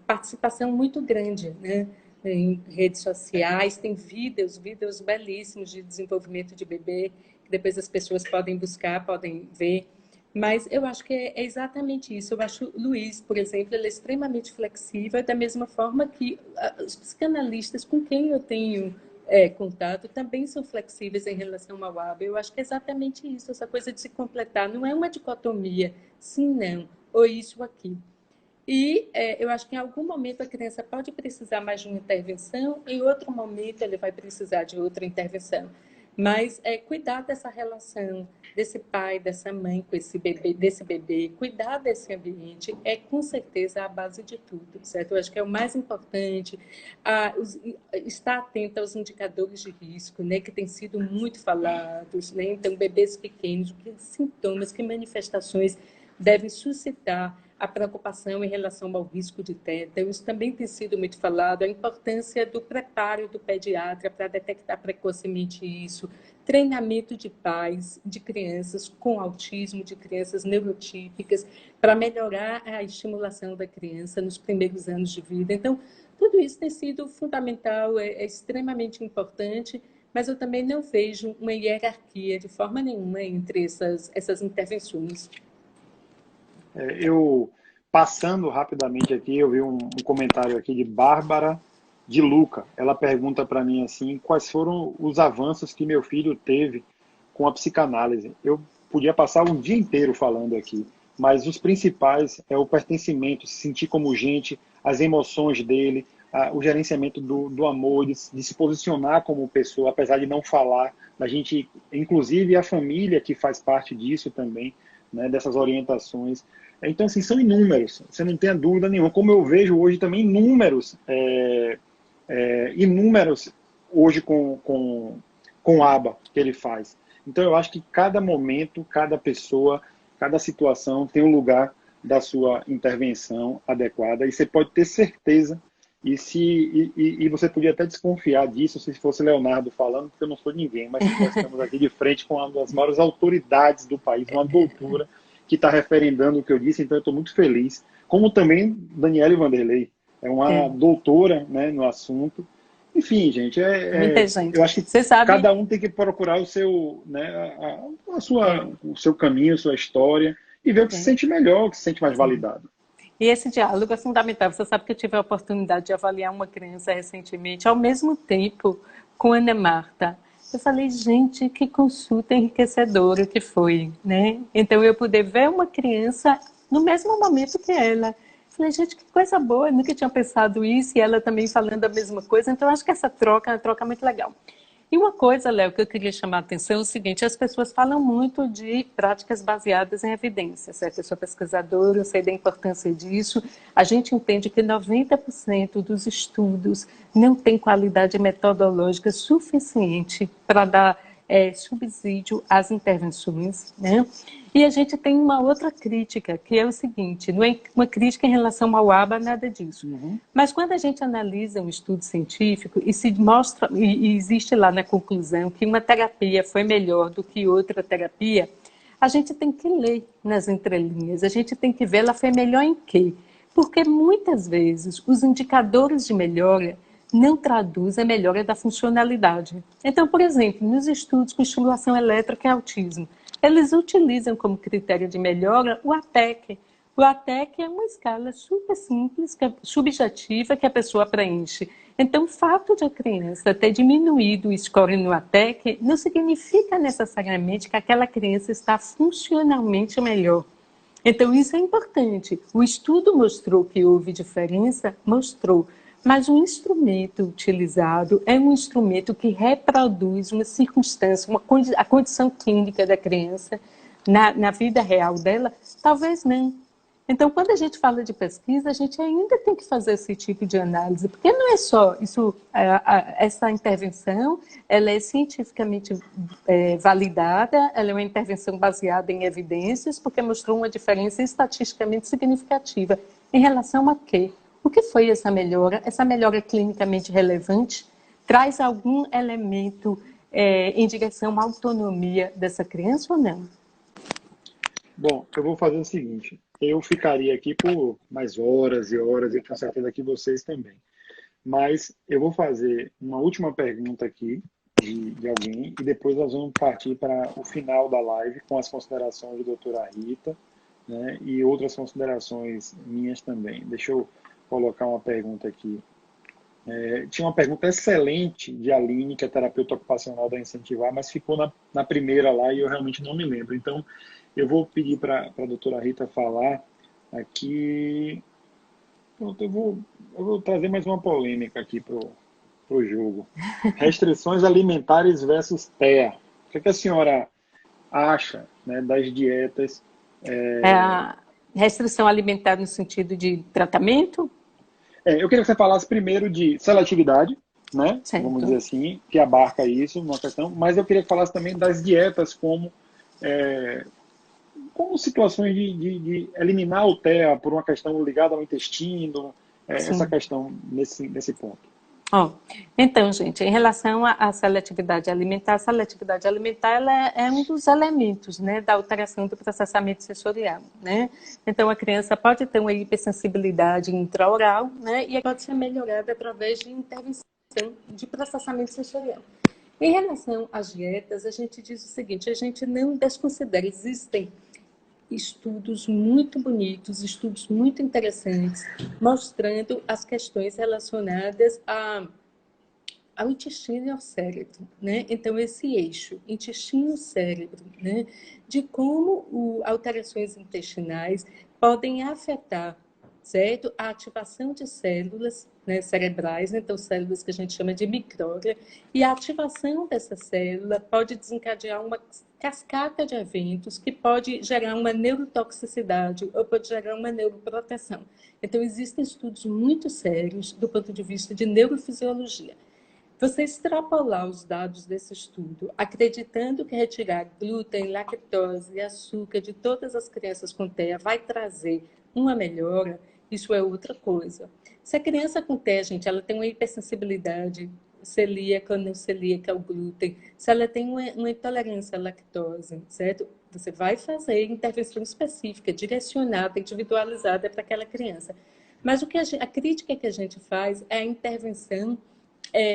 participação muito grande, né? Em redes sociais, tem vídeos belíssimos de desenvolvimento de bebê, que depois as pessoas podem buscar, podem ver. Mas eu acho que é exatamente isso. Eu acho o Luiz, por exemplo, ele é extremamente flexível, da mesma forma que os psicanalistas com quem eu tenho contato também são flexíveis em relação ao ABA. Eu acho que é exatamente isso, essa coisa de se completar. Não é uma dicotomia, sim, não, ou isso ou aquilo. E eu acho que em algum momento a criança pode precisar mais de uma intervenção, em outro momento ele vai precisar de outra intervenção. Mas cuidar dessa relação desse pai, dessa mãe com esse bebê, desse bebê, cuidar desse ambiente é com certeza a base de tudo, certo? Eu acho que é o mais importante, estar atento aos indicadores de risco, né, que têm sido muito falados, né? Então, bebês pequenos, que sintomas, que manifestações devem suscitar a preocupação em relação ao risco de tétano. Isso também tem sido muito falado, a importância do preparo do pediatra para detectar precocemente isso, treinamento de pais, de crianças com autismo, de crianças neurotípicas, para melhorar a estimulação da criança nos primeiros anos de vida. Então, tudo isso tem sido fundamental, é extremamente importante, mas eu também não vejo uma hierarquia de forma nenhuma entre essas intervenções. Eu, passando rapidamente aqui, eu vi um comentário aqui de Bárbara de Luca. Ela pergunta para mim assim, quais foram os avanços que meu filho teve com a psicanálise. Eu podia passar um dia inteiro falando aqui, mas os principais é o pertencimento, se sentir como gente, as emoções dele, o gerenciamento do amor, de se posicionar como pessoa, apesar de não falar, da gente, inclusive a família que faz parte disso também, né, dessas orientações. Então, assim, são inúmeros, você não tem dúvida nenhuma. Como eu vejo hoje também inúmeros, inúmeros hoje com aba que ele faz. Então, eu acho que cada momento, cada pessoa, cada situação tem um lugar da sua intervenção adequada. E você pode ter certeza, e você podia até desconfiar disso se fosse Leonardo falando, porque eu não sou ninguém, mas nós estamos aqui de frente com uma das maiores autoridades do país, uma doutora, que está referendando o que eu disse, então eu estou muito feliz. Como também Daniele Vanderlei, é uma doutora, né, no assunto. Enfim, gente, Muita gente. eu acho que Você sabe? cada um tem que procurar o seu, né, o seu caminho, a sua história, e ver o que se sente melhor, o que se sente mais validado. E esse diálogo é fundamental. Você sabe que eu tive a oportunidade de avaliar uma criança recentemente, ao mesmo tempo com Ana Marta. Eu falei, gente, que consulta enriquecedora que foi, né? Então, eu pude ver uma criança no mesmo momento que ela. Eu falei, gente, que coisa boa, eu nunca tinha pensado isso, e ela também falando a mesma coisa. Então, eu acho que essa troca é uma troca muito legal. E uma coisa, Léo, que eu queria chamar a atenção é o seguinte, as pessoas falam muito de práticas baseadas em evidências, certo? Eu sou pesquisadora, eu sei da importância disso. A gente entende que 90% dos estudos não tem qualidade metodológica suficiente para dar subsídio às intervenções, né? E a gente tem uma outra crítica, que é o seguinte, não é uma crítica em relação ao ABA, nada disso. Mas quando a gente analisa um estudo científico e se mostra, e existe lá na conclusão que uma terapia foi melhor do que outra terapia, a gente tem que ler nas entrelinhas, a gente tem que ver ela foi melhor em quê? Porque muitas vezes os indicadores de melhora não traduz a melhora da funcionalidade. Então, por exemplo, nos estudos com estimulação elétrica e autismo, eles utilizam como critério de melhora o ATEC. O ATEC é uma escala super simples, subjetiva, que a pessoa preenche. Então, o fato de a criança ter diminuído o score no ATEC não significa necessariamente que aquela criança está funcionalmente melhor. Então, isso é importante. O estudo mostrou que houve diferença, mostrou. Mas o instrumento utilizado é um instrumento que reproduz uma circunstância, a condição clínica da criança na vida real dela? Talvez não. Então, quando a gente fala de pesquisa, a gente ainda tem que fazer esse tipo de análise, porque não é só isso, essa intervenção, ela é cientificamente validada, ela é uma intervenção baseada em evidências, porque mostrou uma diferença estatisticamente significativa. Em relação a quê? O que foi essa melhora? Essa melhora é clinicamente relevante? Traz algum elemento em direção à autonomia dessa criança ou não? Bom, eu vou fazer o seguinte. eu ficaria aqui por mais horas e horas, e eu tenho certeza que vocês também. Mas eu vou fazer uma última pergunta aqui de alguém e depois nós vamos partir para o final da live com as considerações da doutora Rita, né, e outras considerações minhas também. Deixa eu colocar uma pergunta aqui. Tinha uma pergunta excelente de Aline, que é terapeuta ocupacional da Incentivar, mas ficou na primeira lá e eu realmente não me lembro. Então, eu vou pedir para a doutora Rita falar aqui. Pronto, eu vou trazer mais uma polêmica aqui para o jogo. Restrições alimentares versus TEA. O que a senhora acha, né, das dietas? A restrição alimentar no sentido de tratamento? Eu queria que você falasse primeiro de seletividade, né? Certo. Vamos dizer assim, que abarca isso, uma questão, mas eu queria que falasse também das dietas como situações de eliminar o TEA por uma questão ligada ao intestino, essa questão nesse ponto. Então, gente, em relação à seletividade alimentar, a seletividade alimentar ela é um dos elementos, né, da alteração do processamento sensorial, né? Então, a criança pode ter uma hipersensibilidade intraoral, né, e pode ser melhorada através de intervenção de processamento sensorial. Em relação às dietas, a gente diz o seguinte, a gente não desconsidera, existem estudos muito bonitos, estudos muito interessantes, mostrando as questões relacionadas ao intestino e ao cérebro, né? Então, esse eixo, intestino-cérebro, né? De como alterações intestinais podem afetar, certo? A ativação de células, né, cerebrais, então células que a gente chama de micróglia, e a ativação dessa célula pode desencadear uma cascata de eventos que pode gerar uma neurotoxicidade ou pode gerar uma neuroproteção. Então, existem estudos muito sérios do ponto de vista de neurofisiologia. Você extrapolar os dados desse estudo, acreditando que retirar glúten, lactose e açúcar de todas as crianças com TEA vai trazer uma melhora, isso é outra coisa. Se a criança com TEA, gente, ela tem uma hipersensibilidade celíaca ou não celíaca ao glúten, se ela tem uma intolerância à lactose, certo? Você vai fazer intervenção específica, direcionada, individualizada para aquela criança. Mas a crítica que a gente faz é a intervenção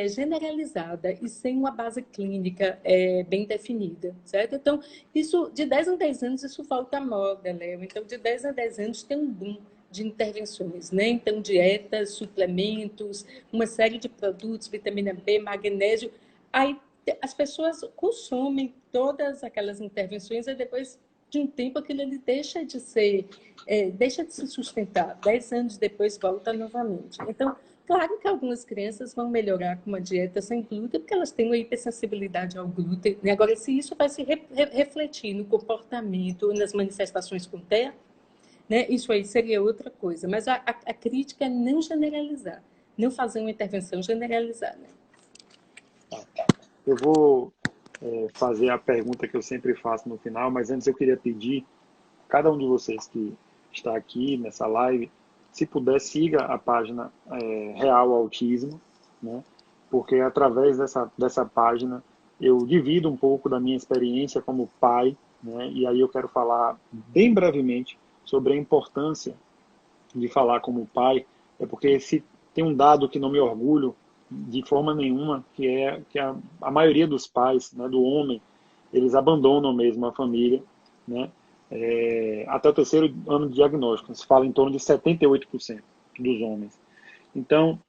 generalizada e sem uma base clínica bem definida, certo? Então, isso, de 10 em 10 anos, isso volta à moda, Léo. Então, de 10 a 10 anos tem um boom de intervenções, né? Então, dietas, suplementos, uma série de produtos, vitamina B, magnésio. Aí, as pessoas consomem todas aquelas intervenções e depois de um tempo aquilo ele deixa de se sustentar. 10 anos depois volta novamente. Então, claro que algumas crianças vão melhorar com uma dieta sem glúten, porque elas têm uma hipersensibilidade ao glúten. Agora, se isso vai se refletir no comportamento, nas manifestações com TEA, né, isso aí seria outra coisa. Mas a crítica é não generalizar, não fazer uma intervenção generalizada. Eu vou fazer a pergunta que eu sempre faço no final, mas antes eu queria pedir a cada um de vocês que está aqui nessa live, se puder, siga a página Real Autismo, né? Porque através dessa página eu divido um pouco da minha experiência como pai, né? E aí eu quero falar bem brevemente sobre a importância de falar como pai, porque se tem um dado que não me orgulho de forma nenhuma, que é que a maioria dos pais, né, do homem, eles abandonam mesmo a família, né? Até o terceiro ano de diagnóstico, se fala em torno de 78% dos homens. Então,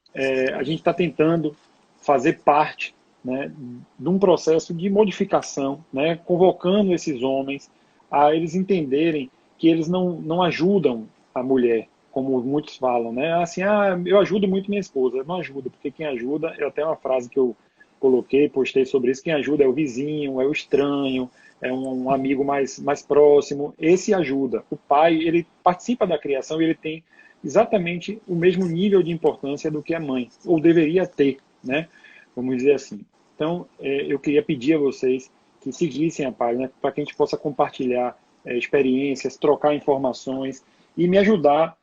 a gente está tentando fazer parte, né, de um processo de modificação, né, convocando esses homens a eles entenderem que eles não ajudam a mulher, como muitos falam, né? Assim, eu ajudo muito minha esposa. Eu não ajudo, porque quem ajuda, até uma frase que eu coloquei, postei sobre isso, quem ajuda é o vizinho, é o estranho, é um amigo mais próximo, esse ajuda. O pai, ele participa da criação e ele tem exatamente o mesmo nível de importância do que a mãe, ou deveria ter, né? Vamos dizer assim. Então, eu queria pedir a vocês que seguissem a página, para que a gente possa compartilhar experiências, trocar informações e me ajudar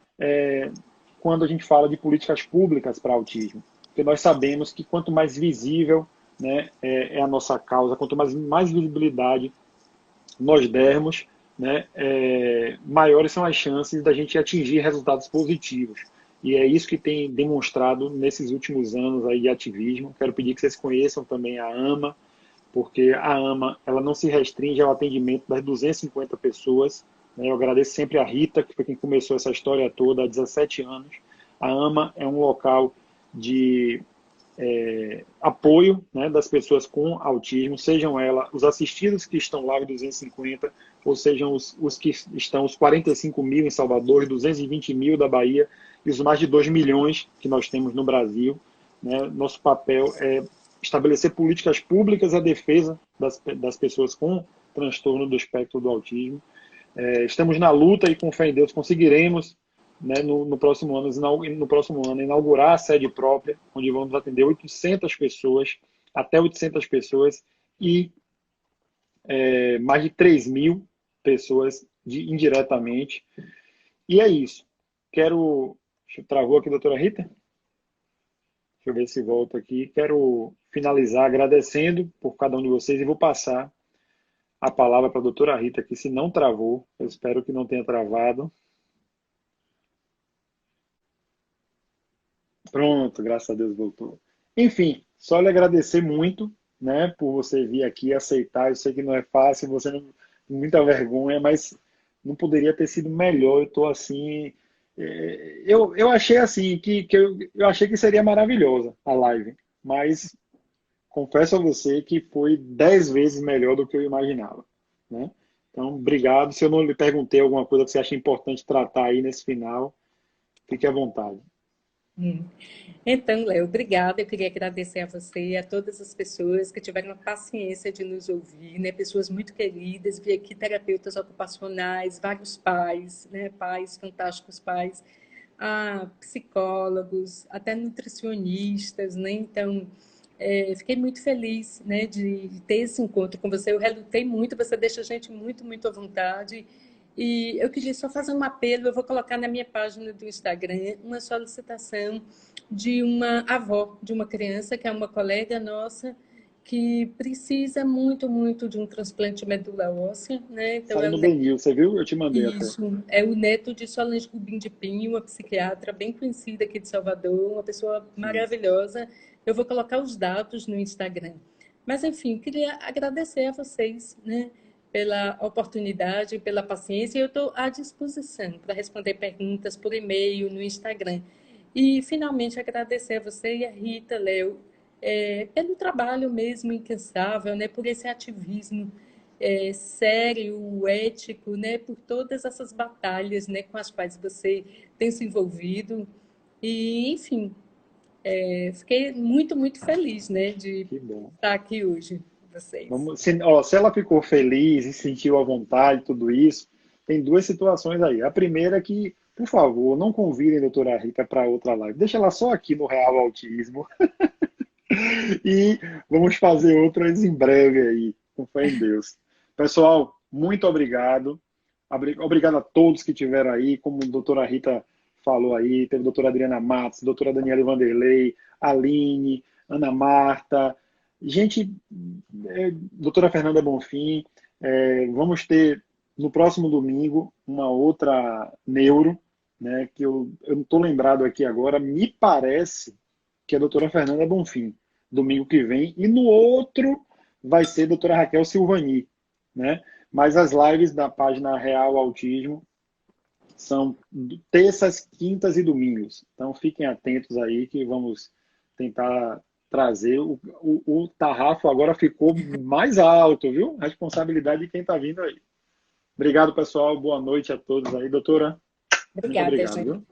quando a gente fala de políticas públicas para autismo. Porque nós sabemos que quanto mais visível, né, é a nossa causa, quanto mais visibilidade nós dermos, né, maiores são as chances da gente atingir resultados positivos. E é isso que tem demonstrado nesses últimos anos aí de ativismo. Quero pedir que vocês conheçam também a AMA, porque a AMA ela não se restringe ao atendimento das 250 pessoas. Né? Eu agradeço sempre a Rita, que foi quem começou essa história toda há 17 anos. A AMA é um local de apoio, né, das pessoas com autismo, sejam elas os assistidos que estão lá, os 250, ou sejam os que estão, os 45 mil em Salvador, os 220 mil da Bahia e os mais de 2 milhões que nós temos no Brasil. Né? Nosso papel é estabelecer políticas públicas à defesa das pessoas com transtorno do espectro do autismo. Estamos na luta e com fé em Deus conseguiremos, né, no próximo ano, inaugurar a sede própria, onde vamos atender 800 pessoas, até 800 pessoas, e mais de 3 mil pessoas indiretamente. E é isso. Travou aqui, doutora Rita? Deixa eu ver se volta aqui. Quero finalizar agradecendo por cada um de vocês e vou passar a palavra para a doutora Rita aqui, se não travou. Eu espero que não tenha travado. Pronto, graças a Deus voltou. Enfim, só lhe agradecer muito, né, por você vir aqui aceitar. Eu sei que não é fácil, você não tem muita vergonha, mas não poderia ter sido melhor. Eu estou assim, eu achei assim eu achei que seria maravilhosa a live, mas confesso a você que foi 10 vezes melhor do que eu imaginava, né? Então, obrigado. Se eu não lhe perguntei alguma coisa que você acha importante tratar aí nesse final, fique à vontade. Então, Léo, obrigada. Eu queria agradecer a você e a todas as pessoas que tiveram a paciência de nos ouvir, né? Pessoas muito queridas, vi aqui terapeutas ocupacionais, vários pais, né? Pais, fantásticos pais, psicólogos, até nutricionistas, né? Então, fiquei muito feliz, né, de ter esse encontro com você. Eu relutei muito, você deixa a gente muito, muito à vontade. E eu queria só fazer um apelo, eu vou colocar na minha página do Instagram uma solicitação de uma avó de uma criança, que é uma colega nossa, que precisa muito, muito de um transplante de medula óssea, né? Então, Saiu no Benil, você viu? Eu te mandei até. isso, é o neto de Solange Rubim de Pinho, uma psiquiatra bem conhecida aqui de Salvador, uma pessoa Sim. maravilhosa. Eu vou colocar os dados no Instagram. Mas, enfim, queria agradecer a vocês, né, pela oportunidade, pela paciência. Eu estou à disposição para responder perguntas por e-mail, no Instagram. E, finalmente, agradecer a você e a Rita, Léo, pelo trabalho mesmo incansável, né, por esse ativismo sério, ético, né, por todas essas batalhas, né, com as quais você tem se envolvido. E, enfim, fiquei muito, muito feliz, né, de Que bom. estar aqui hoje com vocês. Se ela ficou feliz e sentiu à vontade tudo isso, tem duas situações aí. A primeira é que, por favor, não convidem a doutora Rita para outra live. Deixa ela só aqui no Real Autismo. E vamos fazer outras em breve aí, com fé em Deus. Pessoal, muito obrigado. Obrigado a todos que estiveram aí, como a doutora Rita falou aí, teve a doutora Adriana Matos, a doutora Daniela Vanderlei, Aline, Ana Marta, gente, doutora Fernanda Bonfim, vamos ter no próximo domingo uma outra neuro, né, que eu não estou lembrado aqui agora, me parece que é a doutora Fernanda Bonfim, domingo que vem, e no outro vai ser a doutora Raquel Silvani, né? Mas as lives da página Real Autismo são terças, quintas e domingos. Então fiquem atentos aí que vamos tentar trazer. O tarrafo agora ficou mais alto, viu? A responsabilidade de quem está vindo aí. Obrigado, pessoal. Boa noite a todos aí. Doutora, muito Obrigada, obrigado, gente. viu?